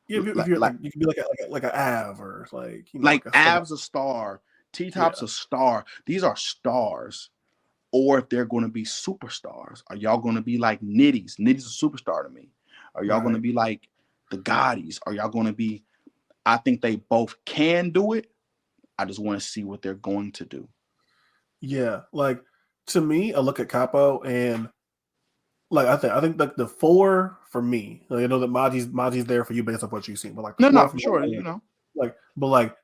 You can be like an Av or like like Av's a star. T-Top's a star. These are stars. Or if they're going to be superstars, are y'all going to be like Nitty's? Nitty's a superstar to me. Are y'all going to be like the Gottis? Are y'all going to be? I think they both can do it. I just want to see what they're going to do. Yeah, like to me, I look at Capo and like I think like the 4 for me. Like, I know that Mazi's there for you based off what you've seen, but like no, for sure, you know, like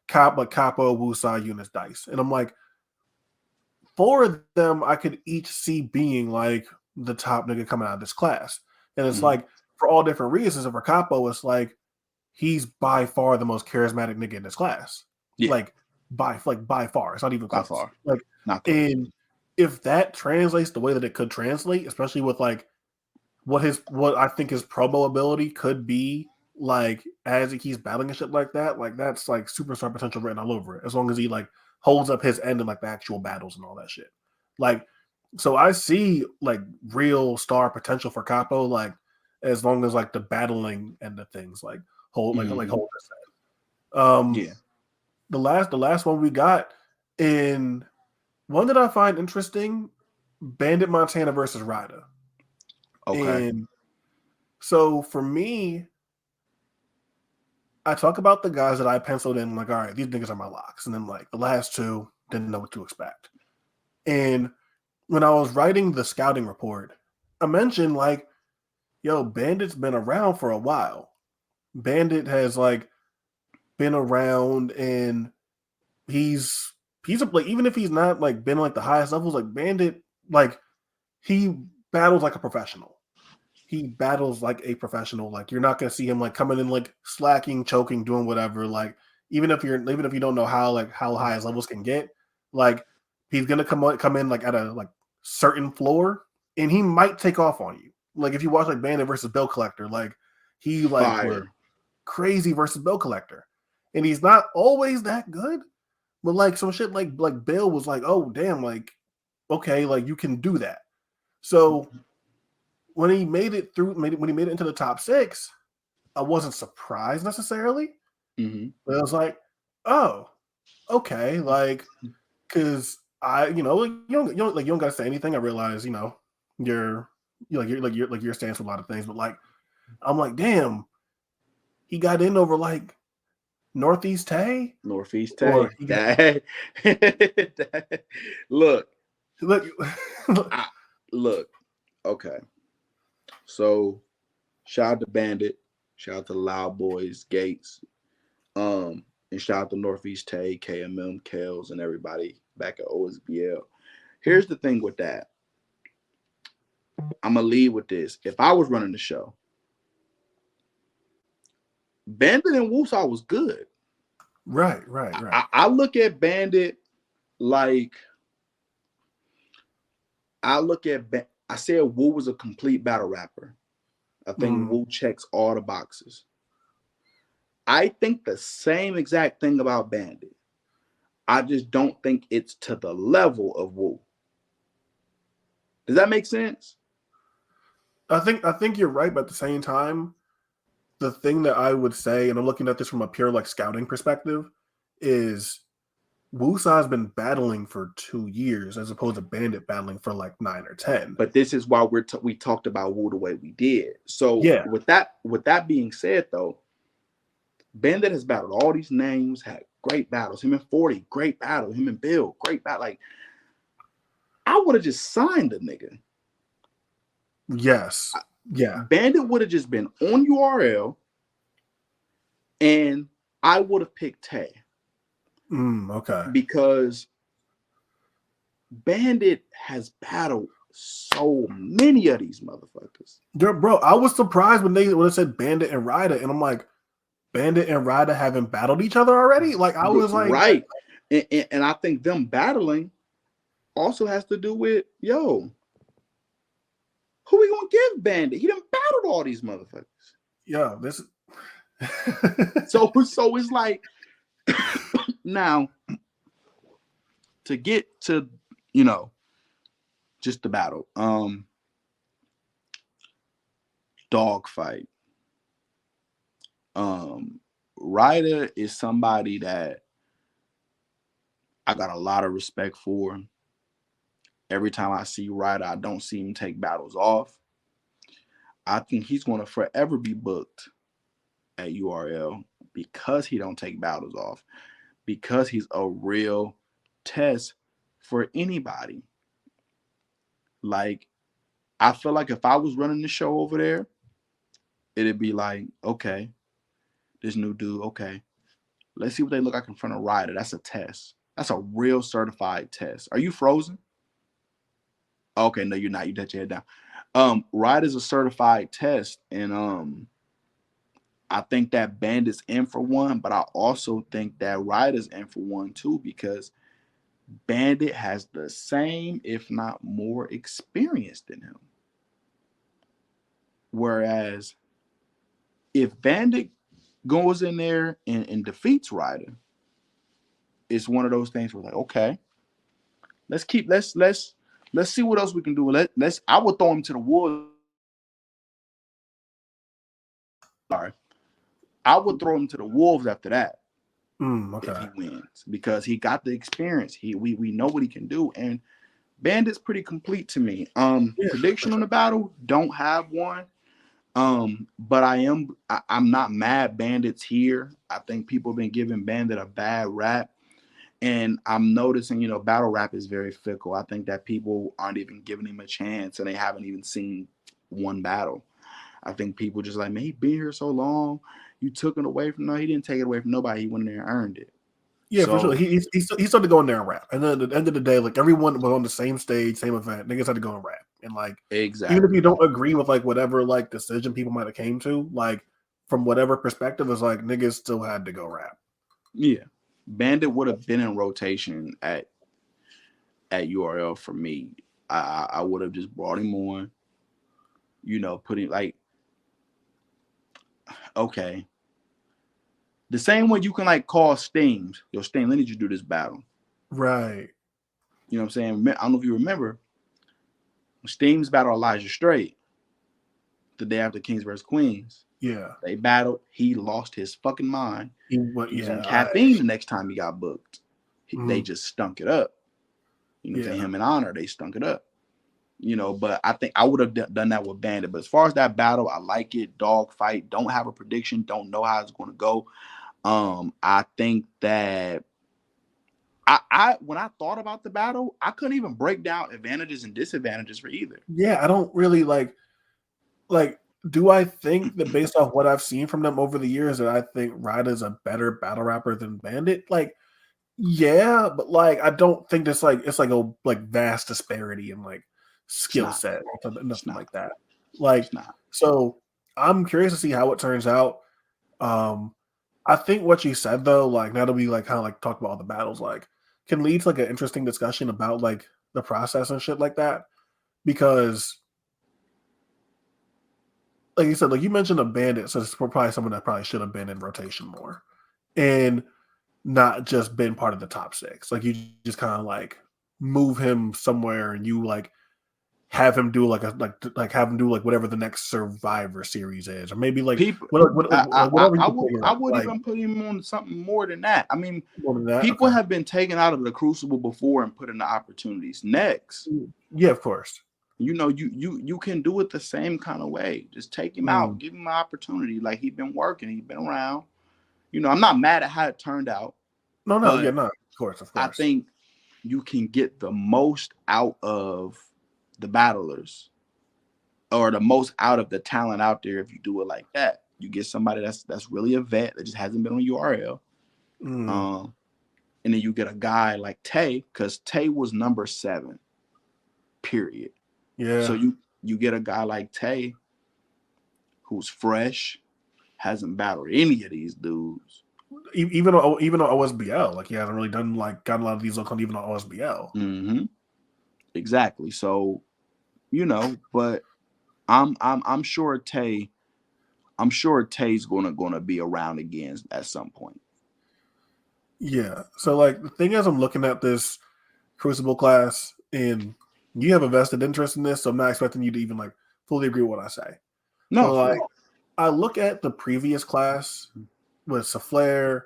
Capo, Woosah, Yunus, Dice, and I'm like 4 of them I could each see being like the top nigga coming out of this class, and it's like for all different reasons. And for Capo, it's like he's by far the most charismatic nigga in this class. Yeah. Like by far. It's not even close. By far. Like not close. And if that translates the way that it could translate, especially with like what I think his promo ability could be like as he keeps battling and shit like that, like that's like superstar potential written all over it. As long as he like holds up his end in like the actual battles and all that shit. Like, so I see like real star potential for Capo, like as long as like the battling and the things like hold hold his head. Yeah. The last one we got in one that I find interesting, Bandit Montana versus Ryda. Okay. And so for me, I talk about the guys that I penciled in, like, all right, these niggas are my locks. And then like the last 2 didn't know what to expect. And when I was writing the scouting report, I mentioned like, yo, Bandit's been around for a while. Bandit has like been around and he's like, even if he's not like been like the highest levels, like Bandit, like he battles like a professional. he battles like a professional. Like you're not gonna see him like coming in like slacking, choking, doing whatever. Like even if you don't know how high his levels can get, like he's gonna come in like at a like certain floor, and he might take off on you. Like if you watch like Bandit versus Bill Collector, like he like were Fire. crazy versus Bill Collector, and he's not always that good. But like some shit like Bill was like, oh damn, like okay, like you can do that. So when he made it when he made it into the top 6, I wasn't surprised necessarily. Mm-hmm. But I was like, oh, okay, like because I like you don't gotta say anything. I realize your stance for a lot of things, but like I'm like, damn, he got in over like Northeast Tay Northeast or Tay. he got That, look, look. I, look. Okay, so shout out to Bandit, shout out to Loud Boys, Gates, and shout out to Northeast Tay, KMM, Kales, and everybody back at OSBL. Here's the thing with that. I'm gonna lead with this. If I was running the show, Bandit and Woosah was good. Right. I look at Bandit like I said Woo was a complete battle rapper. I think Woo checks all the boxes. I think the same exact thing about Bandit. I just don't think it's to the level of Woo. Does that make sense? I think you're right, but at the same time, the thing that I would say, and I'm looking at this from a pure like scouting perspective, is Woosah has been battling for 2 years as opposed to Bandit battling for like 9 or 10. But this is why we talked about Woo the way we did. So Yeah. with that being said, though, Bandit has battled all these names, had great battles. Him and 40, great battle. Him and Bill, great battle. Like I would have just signed the nigga. Yes. Yeah. Bandit would have just been on URL, and I would have picked Tay. Okay. Because Bandit has battled so many of these motherfuckers. Bro, I was surprised when they said Bandit and Ryda, and I'm like, Bandit and Ryda haven't battled each other already? Like I was like, right. And I think them battling also has to do with, yo, who we gonna give Bandit? He done battled all these motherfuckers. Yeah, this so it's like now to get to, just the battle. Dogfight. Ryda is somebody that I got a lot of respect for. Every time I see Ryda, I don't see him take battles off. I think he's going to forever be booked at URL because he don't take battles off, because he's a real test for anybody. Like, I feel like if I was running the show over there, it'd be like, okay, this new dude, okay, let's see what they look like in front of Ryda. That's a test. That's a real certified test. Are you frozen? Okay, no, you're not. You let your head down. Ryda's a certified test, and I think that Bandit's in for one, but I also think that Ryda's in for one too, because Bandit has the same, if not more, experience than him. Whereas if Bandit goes in there and defeats Ryda, it's one of those things where like, okay, let's see what else we can do. I would throw him to the wolves. Sorry. I would throw him to the wolves after that. okay. If he wins, because he got the experience. We know what he can do, and Bandit's pretty complete to me. Prediction on the battle, don't have one. But I'm not mad Bandit's here. I think people have been giving Bandit a bad rap. And I'm noticing, battle rap is very fickle. I think that people aren't even giving him a chance, and they haven't even seen one battle. I think people just like, man, he been here so long. You took it away from no, he didn't take it away from nobody. He went in there and earned it. Yeah, for sure. So He started going there and rap, and then at the end of the day, like everyone was on the same stage, same event. Niggas had to go and rap, and like even if you exactly. don't agree with like whatever like decision people might have came to, like from whatever perspective, it's like niggas still had to go rap. Yeah. Bandit would have been in rotation at URL for me. I would have just brought him on, putting like, okay. The same way you can like call Steams, yo, Steam, let me just do this battle. Right. You know what I'm saying? I don't know if you remember Steam's battle Elijah Strait the day after Kings vs. Queens. Yeah. They battled. He lost his fucking mind. He went. He was on Yeah. caffeine the next time he got booked. They just stunk it up. You know, Yeah. him and Honor, they stunk it up. But I think I would have done that with Bandit. But as far as that battle, I like it. Dog fight. Don't have a prediction. Don't know how it's going to go. I think that I when I thought about the battle, I couldn't even break down advantages and disadvantages for either. Yeah. I don't really like. Do I think that based off what I've seen from them over the years that I think Ryda is a better battle rapper than Bandit? Like, yeah, but like I don't think it's like a like vast disparity in like skill set or nothing like that. Like, so I'm curious to see how it turns out. I think what you said though, like now that we like kind of like talk about all the battles, like can lead to like an interesting discussion about like the process and shit like that. Because like you said, like you mentioned a Bandit, so it's probably someone that probably should have been in rotation more. And not just been part of the top six. Like you just kind of like move him somewhere and you like have him do like have him do like whatever the next Survivor series is, or maybe like people. whatever I would even put him on something more than that. I mean, people have been taken out of the Crucible before and put in the opportunities next. Yeah, of course. You can do it the same kind of way. Just take him out, give him an opportunity. Like he's been working, he's been around. I'm not mad at how it turned out. No, yeah, no, of course. I think you can get the most out of the battlers, or the most out of the talent out there if you do it like that. You get somebody that's really a vet that just hasn't been on URL, and then you get a guy like Tay, because Tay was number 7. Period. Yeah. So you get a guy like Tay, who's fresh, hasn't battled any of these dudes. Even on OSBL, like he hasn't really done like got a lot of these on even on OSBL. Mm-hmm. Exactly. So, but I'm sure Tay, Tay's gonna be around again at some point. Yeah. So like the thing is, I'm looking at this Crucible class, and you have a vested interest in this, so I'm not expecting you to even like fully agree with what I say. No, so, like I look at the previous class with Saflare,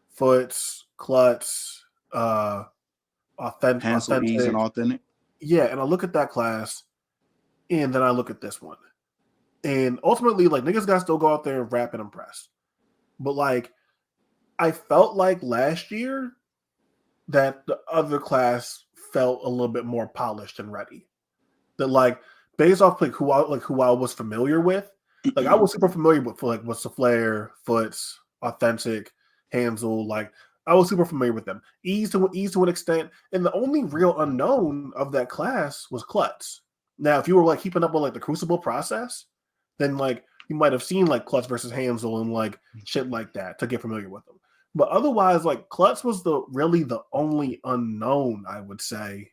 Foots, Klutz, Hansel, Ease, and Authentic. Yeah, and I look at that class, and then I look at this one. And ultimately, like, niggas gotta still go out there and rap and impress. But, like, I felt like last year that the other class felt a little bit more polished and ready. That, like, based off like who I was familiar with, like I was super familiar with Saflare, Foots, Authentic, Hansel, like I was super familiar with them. Ease to an extent, and the only real unknown of that class was Klutz. Now, if you were like keeping up with like the Crucible process, then like you might have seen like Klutz versus Hansel and like shit like that to get familiar with them. But otherwise, like Klutz was really the only unknown, I would say.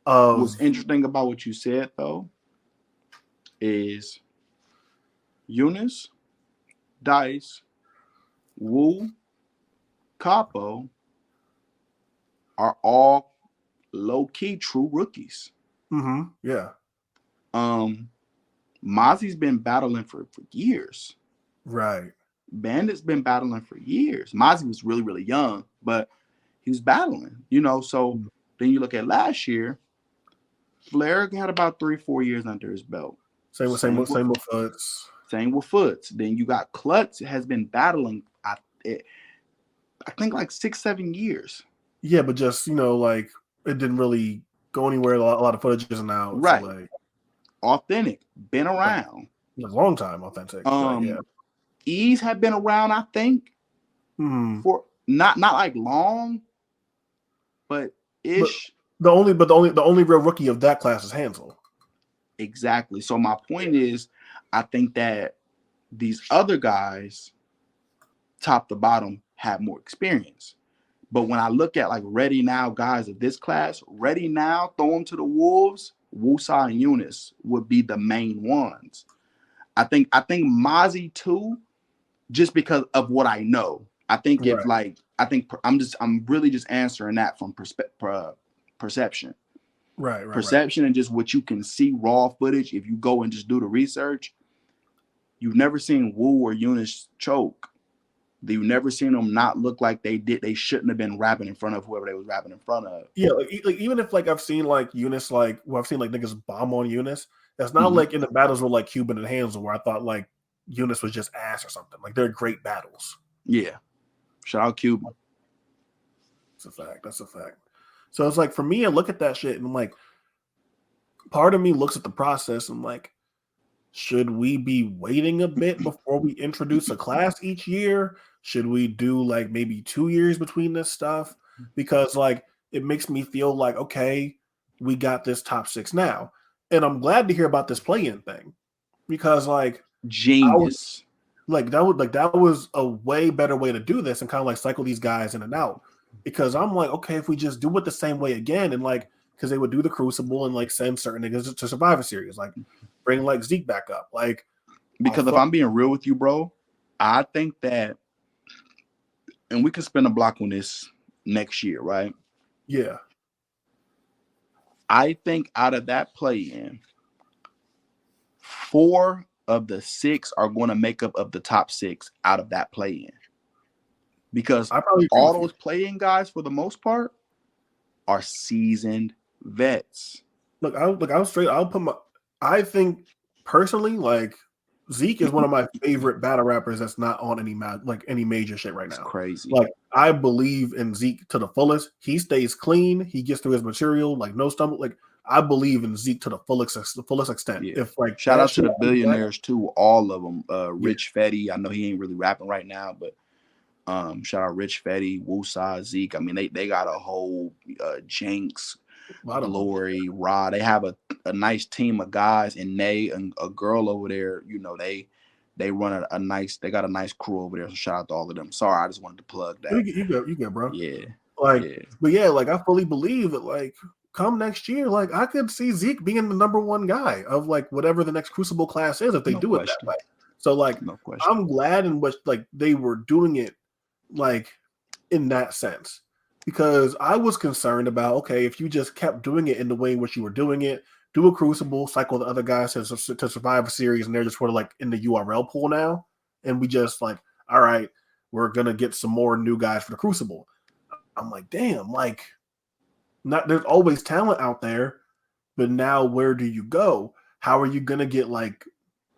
What's interesting about what you said though is Yunus, Dice, Woo, Kapo are all low-key true rookies. Mm-hmm. Yeah. Mazi's been battling for years. Right. Bandit's been battling for years. Mazi was really, really young, but he was battling, so then you look at last year, Flair had about 3-4 years under his belt. Same with Foots. Same with Foots. Then you got Klutz has been battling, I think like 6-7 years. Yeah, but just like it didn't really go anywhere. A lot of footage isn't out. Right. So, like, Authentic, been around. A long time, Authentic. Ease had been around, I think, not like long, but ish. The only real rookie of that class is Hansel. Exactly. So my point is, I think that these other guys, top to bottom, have more experience. But when I look at like ready now guys of this class, ready now, throw them to the Wolves, Woosah and Yunus would be the main ones. I think Mazi too, just because of what I know. I think if like I'm really just answering that from perception. Right. Perception and just what you can see raw footage. If you go and just do the research, you've never seen Woo or Yunus choke. You've never seen them not look like they shouldn't have been rapping in front of whoever they was rapping in front of. Yeah, like even if like I've seen like Yunus, like I've seen like niggas bomb on Yunus. That's not like in the battles with like Cuban and Hansel where I thought like Yunus was just ass or something. Like they're great battles. Yeah. Shout out Cuban. That's a fact. So it's like for me, I look at that shit and I'm like, part of me looks at the process and like, should we be waiting a bit before we introduce a class each year? Should we do like maybe 2 years between this stuff? Because like it makes me feel like, okay, we got this top 6 now. And I'm glad to hear about this play-in thing. Because like genius. That was a way better way to do this and kind of like cycle these guys in and out. Because I'm like, okay, if we just do it the same way again, and like, because they would do the Crucible and like send certain niggas to Survivor Series, like bring like Zeke back up, like. Because if I'm being real with you, bro, I think that, and we can spin a block on this next year, right? Yeah. I think out of that play-in, 4 of the 6 are going to make up of the top 6 out of that play-in. Because all those play-in guys, for the most part, are seasoned vets. I think personally, like Zeke is one of my favorite battle rappers that's not on any major shit right now. It's crazy. Like I believe in Zeke to the fullest. He stays clean. He gets through his material, like no stumble. Like I believe in Zeke to the fullest extent. Yeah. If like shout out to the billionaires too, all of them. Rich Fetty, I know he ain't really rapping right now, but shout out Rich Fetty, Woosah, Zeke. I mean, they got a whole Jinx, Glory, Rod. They have a nice team of guys, and they and a girl over there. You know, they run a nice. They got a nice crew over there. So shout out to all of them. Sorry, I just wanted to plug that. You good, bro. Yeah. But yeah, like I fully believe that like come next year, like I could see Zeke being the number 1 guy of like whatever the next Crucible class is if they do it that way. So like, I'm glad in what like they were doing it like in that sense, because I was concerned about, okay, if you just kept doing it in the way in which you were doing it, do a Crucible, cycle the other guys to Survivor Series, and they're just sort of like in the URL pool now, and we just like, all right, we're gonna get some more new guys for the Crucible. I'm like, damn, like, there's always talent out there, but now where do you go? How are you gonna get like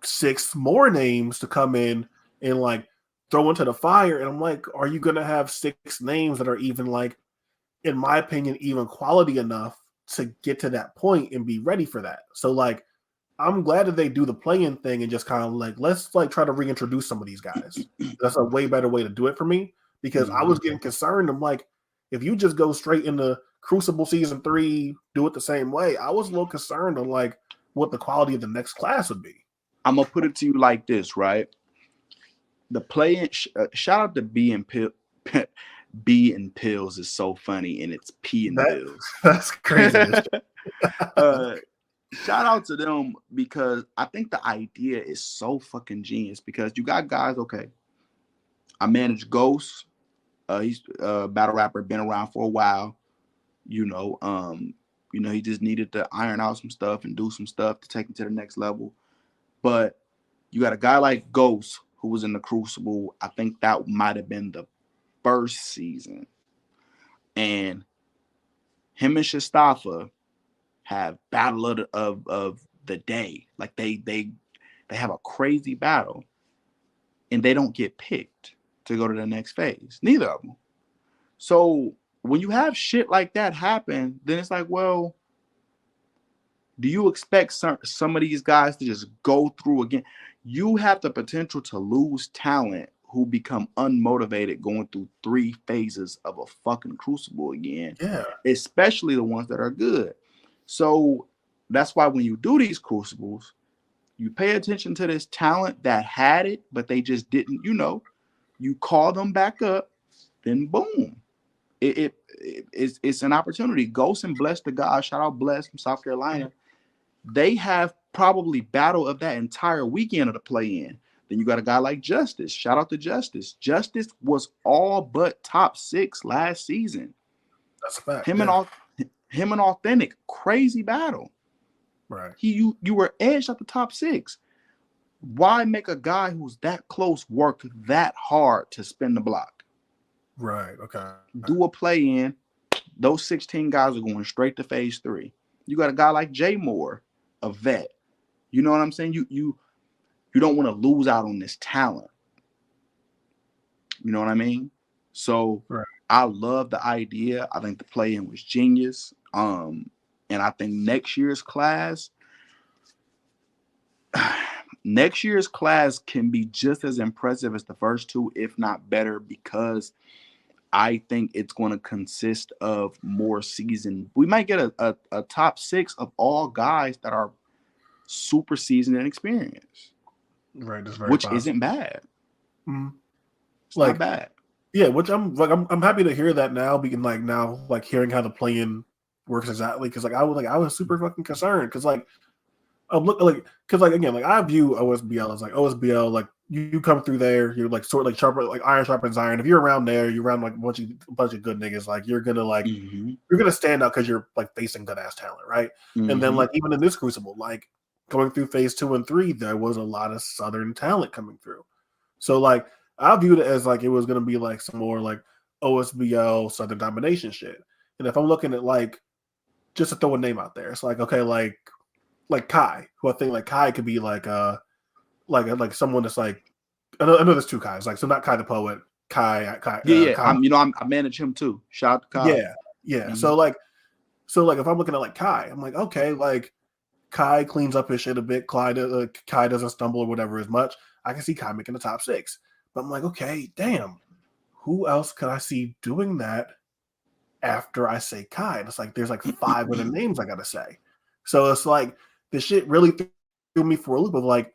6 more names to come in and like throw into the fire? And I'm like, are you gonna have 6 names that are even like, in my opinion, even quality enough to get to that point and be ready for that? So like, I'm glad that they do the play-in thing and just kind of like, let's like try to reintroduce some of these guys. That's a way better way to do it for me, because I was getting concerned. I'm like, if you just go straight into Crucible season 3, do it the same way, I was a little concerned on like what the quality of the next class would be. I'm gonna put it to you like this, right? The play-in, shout out to B and Pills is so funny, and it's P and Pills. That's crazy. Shout out to them, because I think the idea is so fucking genius, because you got guys, okay, I manage Ghost. He's a battle rapper, been around for a while. You know, he just needed to iron out some stuff and do some stuff to take him to the next level. But you got a guy like Ghost who was in the Crucible. I think that might have been the first season. And him and Shastafa have battle of the day. Like they have a crazy battle, and they don't get picked to go to the next phase. Neither of them. So when you have shit like that happen, then it's like, well, do you expect some of these guys to just go through again? You have the potential to lose talent who become unmotivated going through 3 phases of a fucking crucible again. Yeah. Especially the ones that are good. So that's why when you do these crucibles, you pay attention to this talent that had it, but they just didn't, you call them back up, then boom. It's an opportunity. Ghost and Bless the God, shout out Bless from South Carolina. They have probably battle of that entire weekend of the play-in. Then you got a guy like Justice. Shout out to Justice. Justice was all but top 6 last season. That's a fact. Him and Authentic, crazy battle. Right. You were edged at the top 6. Why make a guy who's that close work that hard to spin the block? Right. Okay. Do a play-in. Those 16 guys are going straight to phase 3. You got a guy like Jay Moore, a vet. You know what I'm saying? You don't want to lose out on this talent. You know what I mean? So right. I love the idea. I think the play-in was genius. And I think next year's class can be just as impressive as the first 2, if not better, because I think it's going to consist of more seasoned. We might get a top 6 of all guys that are super seasoned and experienced. Right, that's very which possible. Isn't bad. Mm-hmm. It's not bad. Yeah, which I'm happy to hear that now. Being hearing how the play-in works exactly, because I was super fucking concerned because I view OSBL as OSBL, you come through there, you're sort of sharp, iron sharpens iron. If you're around there, you're around a bunch of good niggas, you're gonna you're gonna stand out because you're facing good ass talent, right? Mm-hmm. And then even in this crucible, going through phase 2 and 3, there was a lot of Southern talent coming through. So I viewed it as it was gonna be some more OSBL Southern domination shit. And if I'm looking at just to throw a name out there, it's okay, like Kai, who I think Kai could be someone that's I know there's 2 Kais, so not Kai the poet, Kai. Yeah. Kai. I manage him too. Shout out to Kai. Yeah. Mm-hmm. So if I'm looking at Kai, I'm okay, Kai cleans up his shit a bit. Kai doesn't stumble or whatever as much. I can see Kai making the top 6, but I'm okay, damn, who else could I see doing that after I say Kai? And it's there's 5 other names I gotta say. So it's this shit really threw me for a loop of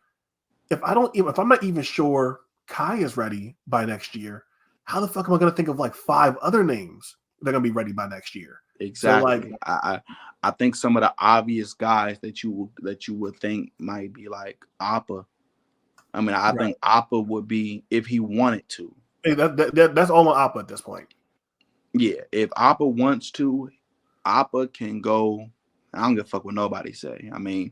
if I'm not even sure Kai is ready by next year, how the fuck am I going to think of 5 other names that are going to be ready by next year? Exactly. So I think some of the obvious guys that you would think might be Appa. I mean, I think Appa would be if he wanted to. Hey, that's all on Appa at this point. Yeah, if Appa wants to, Appa can go. I don't give a fuck what nobody say. I mean,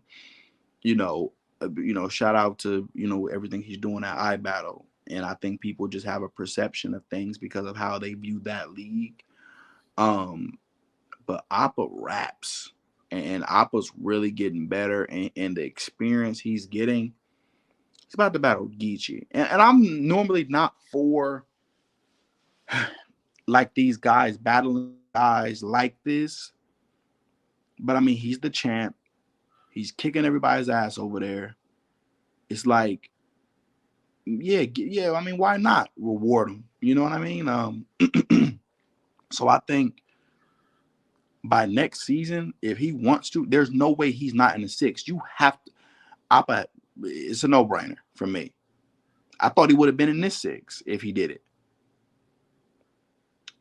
shout out to everything he's doing at iBattle, and I think people just have a perception of things because of how they view that league. But Appa raps, and Appa's really getting better, and the experience he's getting. He's about to battle Geechee, and I'm normally not for these guys battling guys like this. But I mean, he's the champ. He's kicking everybody's ass over there. It's yeah. I mean, why not reward him? You know what I mean? So I think by next season, if he wants to, there's no way he's not in the 6. You have to. Appa, it's a no-brainer for me. I thought he would have been in this 6 if he did it.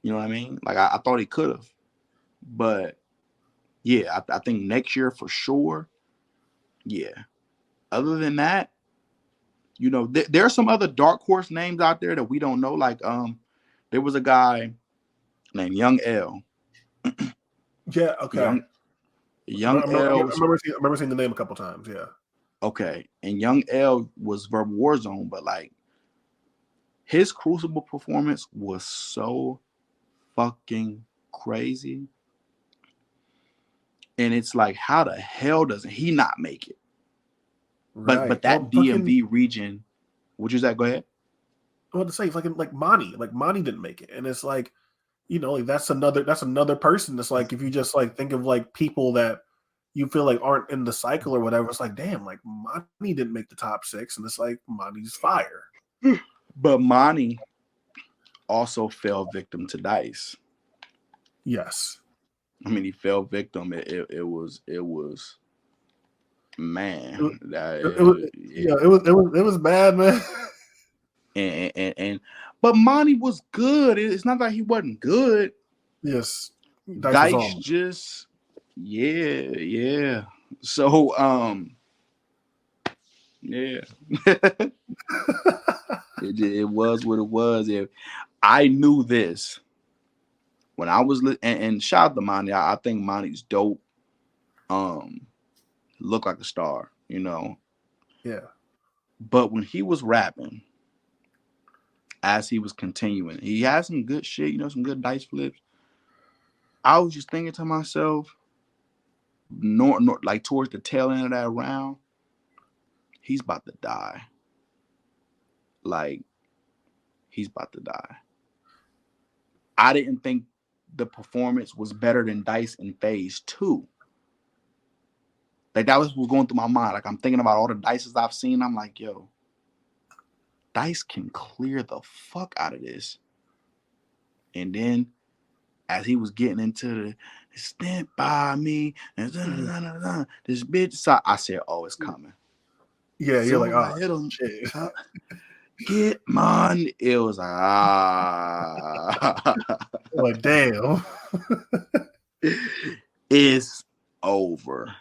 You know what I mean? I thought he could have, but. Yeah, I think next year for sure. Yeah. Other than that, there are some other dark horse names out there that we don't know. There was a guy named Young L. Yeah. Okay. Young I L. remember seeing the name a couple times. Yeah. Okay, and Young L was Verbal Warzone, but his Crucible performance was so fucking crazy. And it's how the hell doesn't he not make it? Right. But that DMV region, which is that? Go ahead. I want to say Monty, Monty didn't make it, and it's that's another person. That's if you just think of people that you feel aren't in the cycle or whatever. It's damn, Monty didn't make the top 6, and it's Monty's fire. But Monty also fell victim to Dice. Yes. I mean, he fell victim. It was man. It was bad, man. And but Monty was good. It's not that he wasn't good. Yes. Dice just yeah. So yeah. it was what it was. I knew this when I was and shout out to Monty. I think Monty's dope. Look like a star, you know. Yeah. But when he was rapping, as he was continuing, he had some good shit, you know, some good dice flips. I was just thinking to myself, like towards the tail end of that round, he's about to die. Like, he's about to die. I didn't think the performance was better than Dice in phase 2. Like, that was what was going through my mind. Like, I'm thinking about all the Dices I've seen. I'm like, yo, Dice can clear the fuck out of this. And then, as he was getting into the stand by me, and this bitch, so I said, oh, it's coming. Yeah, so you're like, oh, hit him. shit. Get money. It was like, like, damn. It's over.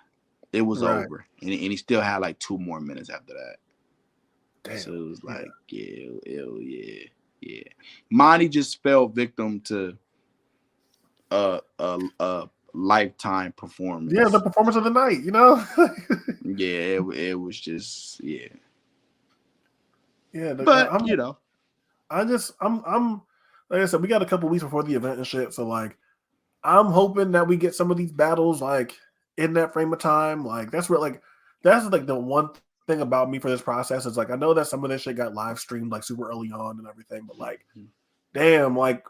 It was right. over. And he still had like 2 more minutes after that. Damn. So it was like, yeah. Monty just fell victim to a lifetime performance. Yeah, the performance of the night, you know? yeah, it was just, yeah. Yeah, but you know, I'm like I said, we got a couple weeks before the event and shit, so like I'm hoping that we get some of these battles like in that frame of time. Like that's like the one thing about me for this process is like I know that some of this shit got live streamed like super early on and everything, but like damn, like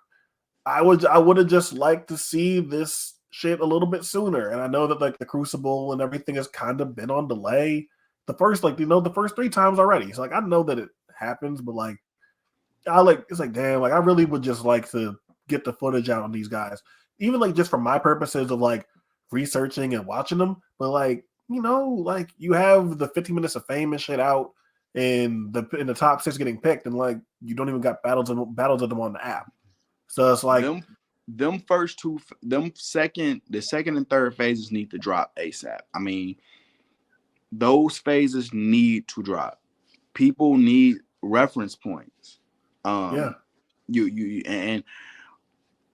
I would have just liked to see this shit a little bit sooner. And I know that like the Crucible and everything has kind of been on delay. The first 3 times already. So like I know that it happens, but like it's like damn, like I really would just like to get the footage out on these guys, even like just for my purposes of like researching and watching them. But like you know, like you have the 50 minutes of fame and shit out, and in the top 6 getting picked, and like you don't even got battles of them on the app. So it's like them first 2, the second and third phases need to drop ASAP. I mean, those phases need to drop. People need reference points. yeah, you and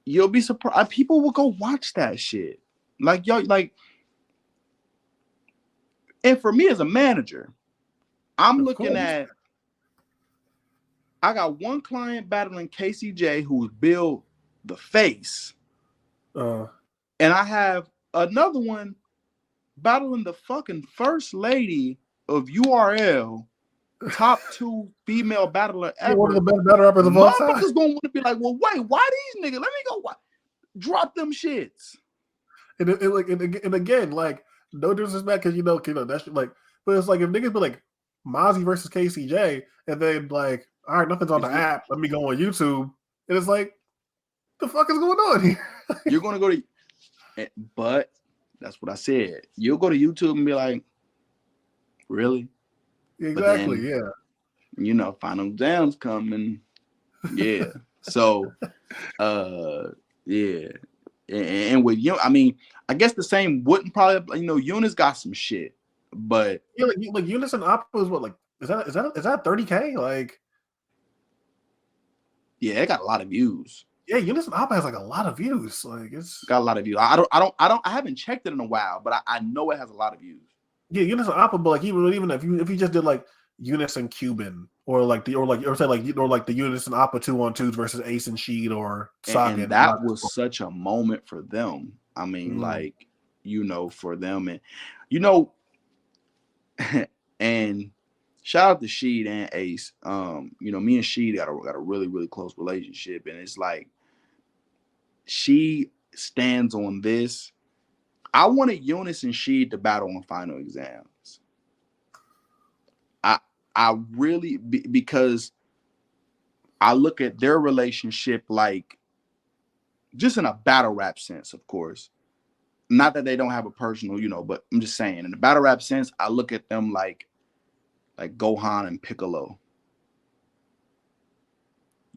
you'll be surprised. People will go watch that shit. Like yo, like, and for me as a manager, I'm looking at. I got one client battling KCJ who's Bill the Face, and I have another one battling the fucking first lady of URL. Top 2 female battler ever. One of the best battle rappers of all time. Motherfuckers gonna want to be like, well, wait, why these niggas? Let me go. Drop them shits. And again, like no disrespect, because you know that shit, like, but it's like if niggas be like Mazi versus KCJ, and then like, all right, nothing's on the app. Let me go on YouTube, and it's like, the fuck is going on here? You're gonna go to, but that's what I said. You'll go to YouTube and be like, really? Exactly. Then, yeah. You know, final exams coming. Yeah. So, yeah. And with you, I mean, I guess the same wouldn't probably, you know, Yunus got some shit, but yeah, like Yunus and Appa is what, like, is that 30K? Like, yeah, it got a lot of views. Yeah, Yunus and Appa has like a lot of views. Like, it's got a lot of views. I haven't checked it in a while, but I know it has a lot of views. Yeah, Yunus and Appa, but like even if you just did like Yunus and Cuban, or the Yunus and Appa 2-on-2s versus Ace and Sheed or Socket, and that was such a moment for them. I mean, like, you know, for them, and you know, and shout out to Sheed and Ace. You know, me and Sheed got a really, really close relationship, and it's like she stands on this. I wanted Yunus and Sheed to battle on final exams. I really, because I look at their relationship like just in a battle rap sense, of course. Not that they don't have a personal, but I'm just saying in the battle rap sense, I look at them like Gohan and Piccolo.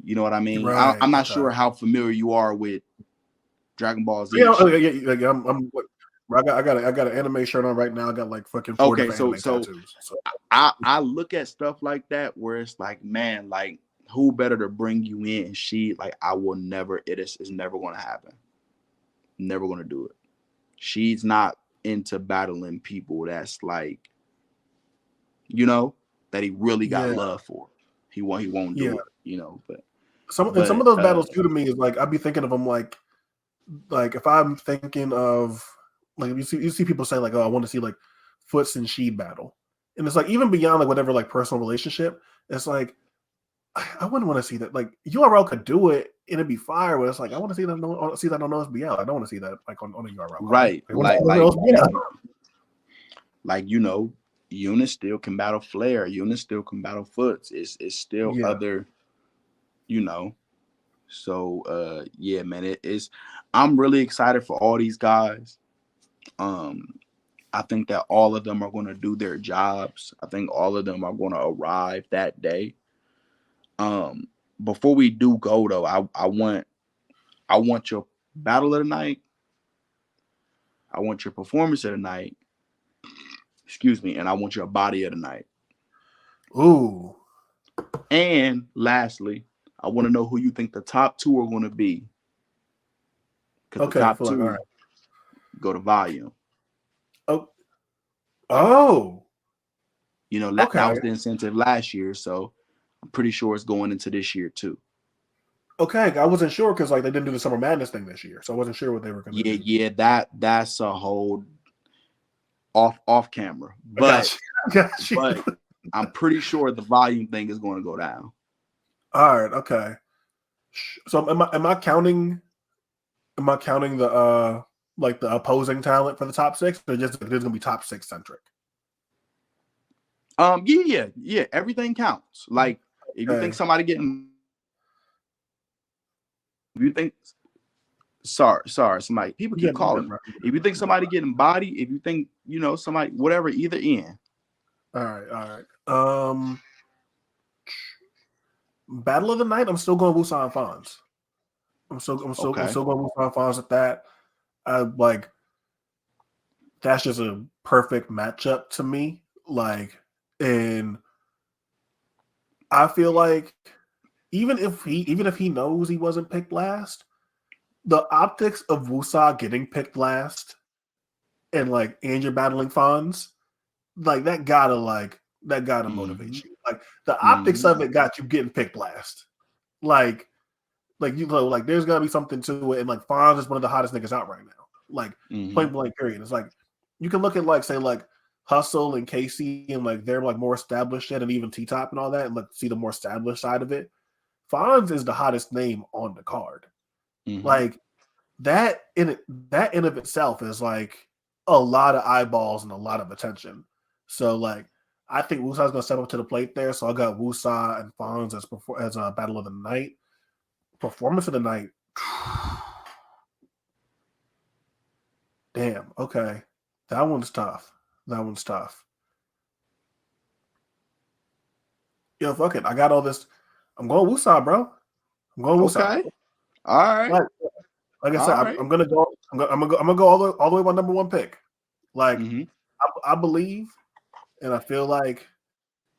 You know what I mean? Right. I'm not Okay. sure how familiar you are with Dragon Ball Z. Yeah. I got an anime shirt on right now. I got like fucking 4 Okay, different anime tattoos. So I look at stuff like that where it's like, man, like who better to bring you in? She like I will never. It's never going to happen. Never going to do it. She's not into battling people that's like, that he really got love for. He won't do it. But some of those battles too to me is like I'd be thinking of them like if I'm thinking of like you see people say like, oh, I want to see like Foots and Sheed battle, and it's like even beyond like whatever like personal relationship, it's like I wouldn't want to see that. Like URL could do it and it'd be fire, but it's like I want to see that. See that on OSBL. I don't want to see that like on a URL. Right, like Yunus still can battle Flair. Yunus still can battle Foots. It's still other, So yeah, man, it is. I'm really excited for all these guys. I think that all of them are going to do their jobs. I think all of them are going to arrive that day. Before we do go though, I want your battle of the night. I want your performance of the night. Excuse me, and I want your body of the night. Ooh. And lastly, I want to know who you think the top 2 are going to be. Because the top 2 go to volume. Oh. That was the incentive last year, so I'm pretty sure it's going into this year too. Okay, I wasn't sure because like they didn't do the Summer Madness thing this year, so I wasn't sure what they were going to do. Yeah, that's a whole off camera, but I'm pretty sure the volume thing is going to go down. All right, okay. So am I counting the like the opposing talent for the top 6, or just there's gonna be top 6 centric? Yeah. Everything counts. Like if you think somebody somebody people keep calling me. If you think somebody getting body, if you think somebody whatever, either end. All right. Battle of the night. I'm still going Woosah and Fonz. I'm still going Woosah and Fonz at that. I like that's just a perfect matchup to me. Like, and I feel like even if he knows he wasn't picked last, the optics of Woosah getting picked last and you're battling Fonz, like that gotta motivate you. Like the optics of it got you getting picked last. Like there's gotta be something to it. And like Fonz is one of the hottest niggas out right now. Like point blank period. It's like you can look at say Hustle and Casey and they're more established shit, and even T-Top and all that, and see the more established side of it. Fonz is the hottest name on the card. Like that in of itself is a lot of eyeballs and a lot of attention. So I think Woosah's gonna step up to the plate there. So I got Woosah and Fonz as a battle of the night. Performance of the night. Damn. Okay, that one's tough. Yo, fuck it. I got all this. I'm going Woosah, bro. I'm going Woosah. Okay. All right. Like I said, I'm gonna go. I'm gonna go all the way my number 1 pick. I believe, and I feel like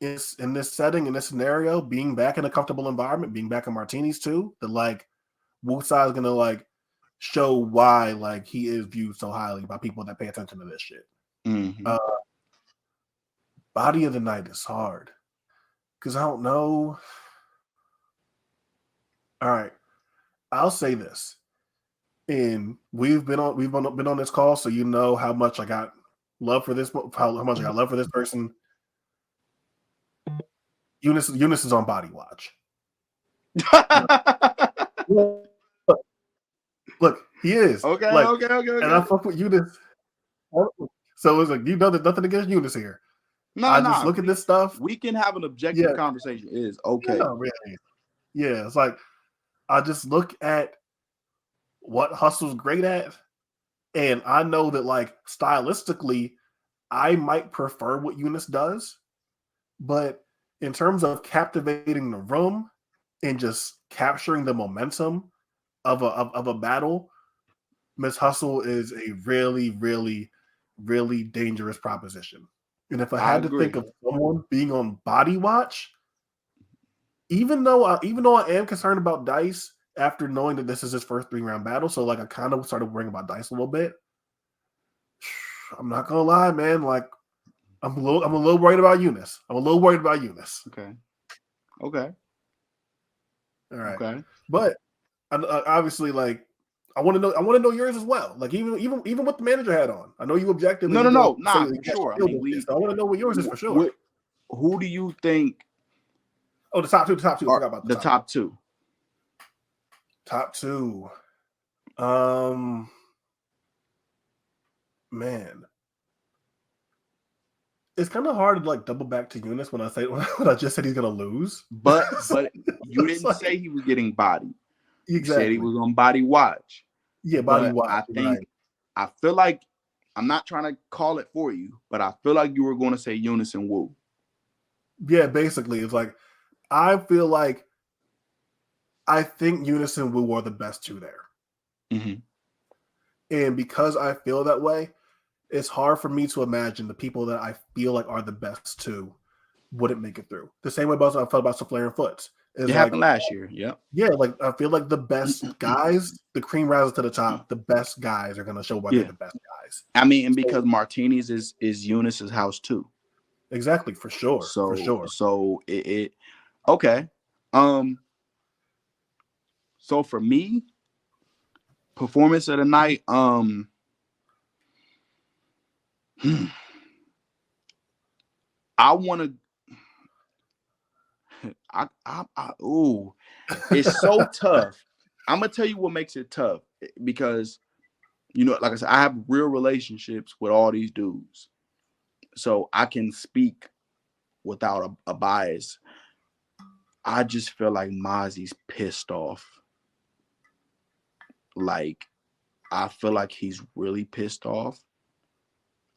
it's in this setting, in this scenario, being back in a comfortable environment, being back in Martinis too, that Woosah is gonna show why he is viewed so highly by people that pay attention to this shit. Body of the night is hard because I don't know. All right, I'll say this, and we've been on this call, so you know how much I got love for this. How much I got love for this person. Yunus is on body watch. Look, he is. Okay. And I fuck with Yunus. So it's there's nothing against Yunus here. No, just look at this stuff. We can have an objective conversation. It is okay. No, really. Yeah, it's like I just look at what Hustle's great at, and I know that like stylistically, I might prefer what Yunus does, but in terms of captivating the room and just capturing the momentum of a battle, Ms.Hustle is a really, really, really dangerous proposition. And if I I had to think agree. of someone being on body watch, even though I am concerned about Dice after knowing that this is his first 3-round battle, so like I kind of started worrying about Dice a little bit. I'm not gonna lie, man. Like I'm a little worried about Yunus. I'm a little worried about Yunus. Okay. Okay. All right, Okay. but obviously, like I want to know yours as well. Like even what the manager had on. I know you objected, and No, you no, don't no, say nah, that you for got sure. I your mean, field with this. So I want to know what yours is for sure. what, who do you think Oh, the top two. I are forgot about the the top two. top two? Top two. Um, man, it's kind of hard to like double back to Eunice when I say when I just said he's gonna lose. But So, you it's didn't like say he was getting bodied. You said he exactly. was on body watch. Yeah, body But watch. Right. I feel like I'm not trying to call it for you, but I feel like you were going to say Yunus and Woo. Yeah, basically, it's like I feel like I think Eunice and Wu are the best two there, Mm-hmm. and because I feel that way, it's hard for me to imagine the people that I feel like are the best two wouldn't make it through. The same way about I felt about Soufflé and Foots is It like, happened last year. Yep. yeah, like I feel like the best guys, the cream rises to the top. The best guys are gonna show why they're Yeah. the best guys. I mean, and So, because Martini's is Eunice's house too. exactly, for sure, for sure. So it okay. Um. So for me, performance of the night. I want to. Ooh, it's so tough. I'm gonna tell you what makes it tough because like I said, I have real relationships with all these dudes, so I can speak without a bias. I just feel like Mozzie's pissed off. Like I feel like he's really pissed off.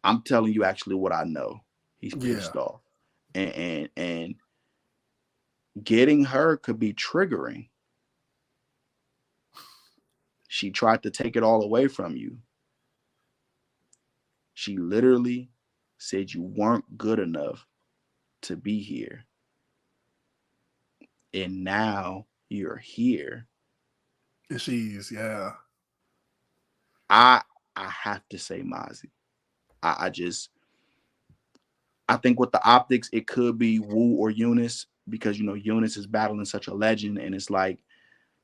I'm telling you actually what I know. He's Yeah, pissed off, and getting her could be triggering. She tried to take it all away from you. She literally said you weren't good enough to be here. And now you're here. yeah, I I have to say Mozzie. I just I think with the optics, it could be Wu or Yunus because Yunus is battling such a legend, and it's like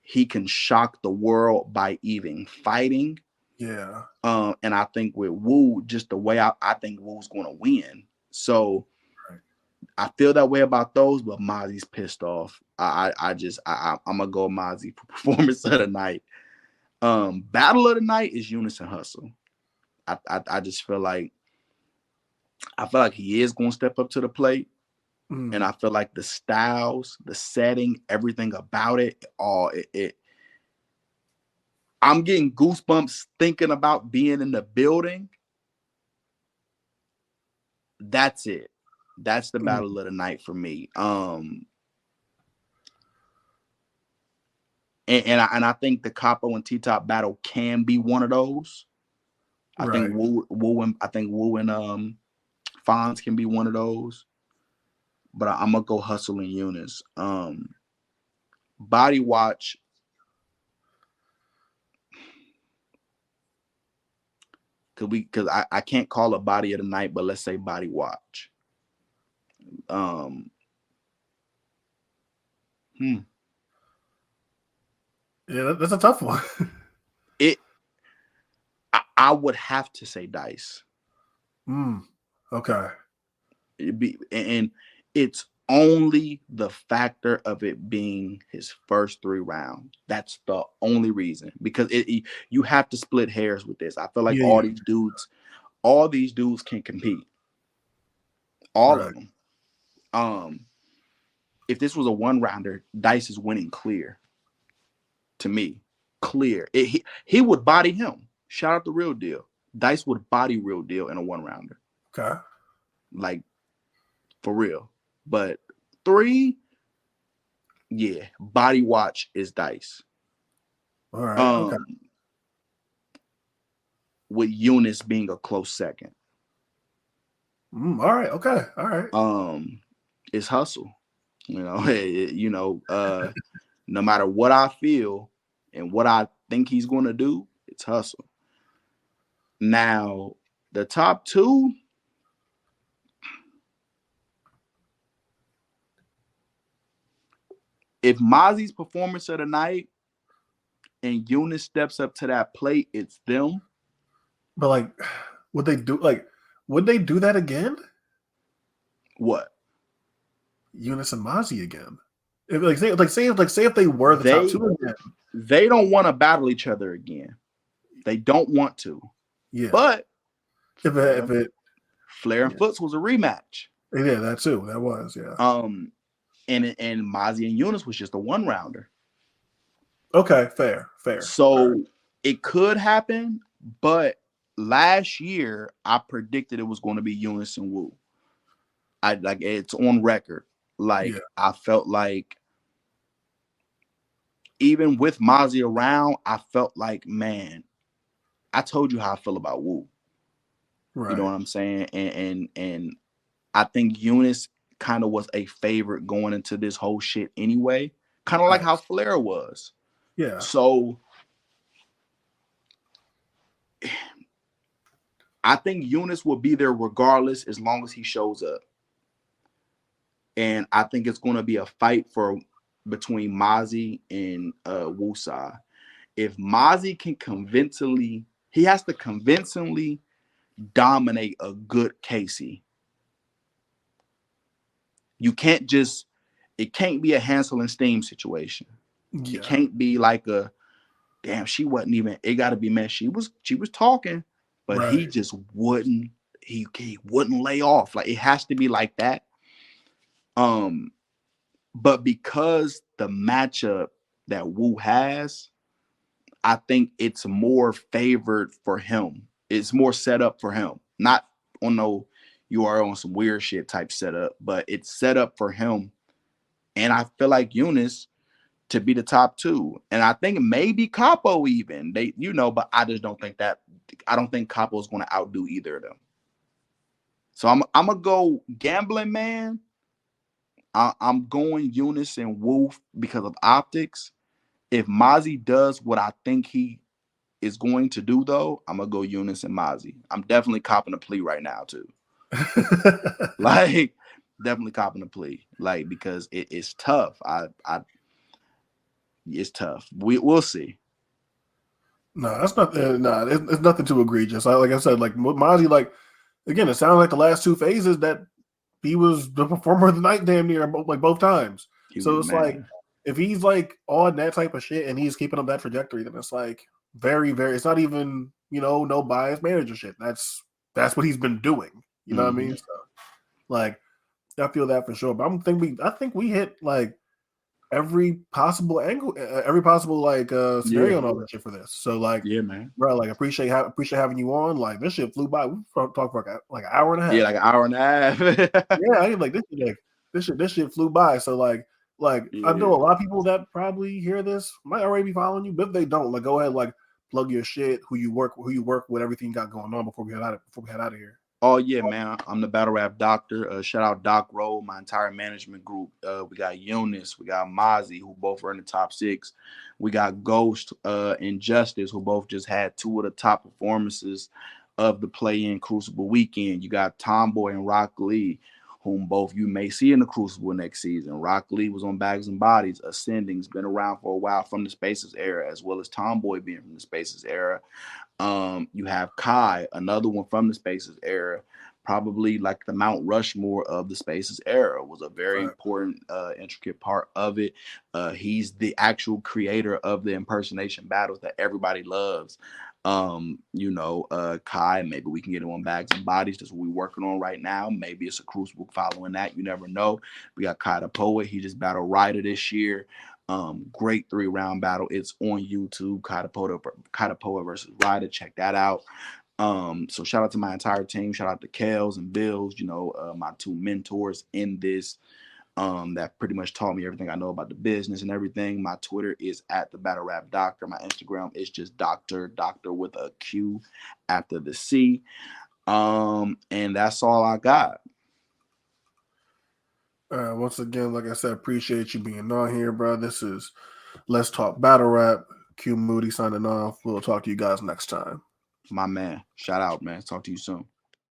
he can shock the world by even fighting. yeah. And I think with Wu, just the way I think Wu's going to win. So Right. I feel that way about those, but Mozzie's pissed off. I'm gonna go Mozzie for performance of the night. Battle of the night is Yunus and Hustle. I just feel like he is going to step up to the plate, and I feel like the styles, the setting, everything about it, I'm getting goosebumps thinking about being in the building. That's it. That's the battle of the night for me. And I think the Capo and T-Top battle can be one of those. I Right. think Woo and Fonz can be one of those. But I'm gonna go Hustle and Yunus. Body Watch. Because I can't call it body of the night, but let's say Body Watch. Yeah, that's a tough one. I would have to say Dice. Okay. And it's only the factor of it being his first 3 rounds. That's the only reason, because you have to split hairs with this. I feel like all these dudes can compete. All of them. if this was a 1-rounder, Dice is winning clear. To me, clear. He would body him. Shout out the Real Deal. Dice would body Real Deal in a 1-rounder. Okay. Like, for real. But 3, yeah, body watch is Dice. All right. Okay. With Yunus being a close second. All right. Okay. All right. It's Hustle. No matter what I feel and what I think he's going to do, it's Hustle. Now, the top 2, if Mazi's performance of the night and Yunus steps up to that plate, it's them. But like, would they do that again? What? Yunus and Mazi again? Say if they were the top 2 again. They don't want to battle each other again. They don't want to. Yeah. But if it Flair and Foots was a rematch. Yeah, that too. That was, yeah. And Mazi and Yunus was just a 1-rounder. Okay, fair. So it could happen, but last year I predicted it was going to be Yunus and Woo. It's on record. I felt like even with Mazi around, I felt like, man, I told you how I feel about Woo. Right. You know what I'm saying? And I think Yunus kind of was a favorite going into this whole shit anyway. Kind of like how Flair was. Yeah. So I think Yunus will be there regardless as long as he shows up. And I think it's going to be a fight between Mazi and Woosah. If Mazi can convincingly dominate a good Casey. It can't be a Hansel and Steam situation. Yeah. It can't be like she wasn't even, it got to be, man, she was talking, but right. He just wouldn't lay off. Like, it has to be like that. But because the matchup that Woo has, I think it's more favored for him. It's more set up for him. Not on no, you are on some weird shit type setup, but it's set up for him. And I feel like Yunus to be the top 2. And I think maybe Kapo even. But I just don't think that. I don't think Kapo is going to outdo either of them. So I'm going to go gambling, man. I'm going Yunus and Woo because of optics. If Mazi does what I think he is going to do, though, I'm going to go Yunus and Mazi. I'm definitely copping a plea right now, too. Definitely copping a plea. Because it's tough. It's tough. We'll see. No, that's not. It's nothing too egregious. Like I said, Mazi, again, it sounds like the last 2 phases that he was the performer of the night damn near both times. So it's if he's on that type of shit and he's keeping up that trajectory, then it's very, very, it's not even, no bias manager shit. That's what he's been doing. You know what I mean? So I feel that for sure. But I think we hit every possible angle, every possible scenario and all that shit for this. So yeah, man, bro, appreciate having you on. This shit flew by. We talked for an hour and a half. Yeah, an hour and a half. Yeah, I mean, this shit flew by. So I know a lot of people that probably hear this might already be following you, but if they don't, go ahead, plug your shit, who you work with, everything you got going on before we head out of here. Oh yeah, man. I'm the battle rap doctor. Shout out Doc Rowe, my entire management group. We got Yunus, we got Mazi, who both are in the top 6. We got Ghost and Justice, who both just had 2 of the top performances of the play-in Crucible weekend. You got Tomboy and Rock Lee, whom both you may see in the Crucible next season. Rock Lee was on Bags and Bodies. Ascending's been around for a while from the Spaces era, as well as Tomboy being from the Spaces era. You have Kai, another one from the Spaces era, probably the Mount Rushmore of the Spaces era, was a very important, intricate part of it. He's the actual creator of the impersonation battles that everybody loves. Kai, maybe we can get him on Bags and Bodies. That's what we're working on right now. Maybe it's a Crucible following that. You never know. We got Kai the Poet. He just battled Ryda this year. Great 3-round battle. It's on YouTube. Kai the Poet versus Ryda. Check that out. So shout out to my entire team. Shout out to Kels and Bills, my two mentors in this. That pretty much taught me everything I know about the business and everything. My Twitter is at the Battle Rap Doctor. My Instagram is just doctor with a Q after the C. And that's all I got. Once again, like I said, appreciate you being on here, bro. This is Let's Talk Battle Rap. Q Moody signing off. We'll talk to you guys next time. My man. Shout out, man. Talk to you soon.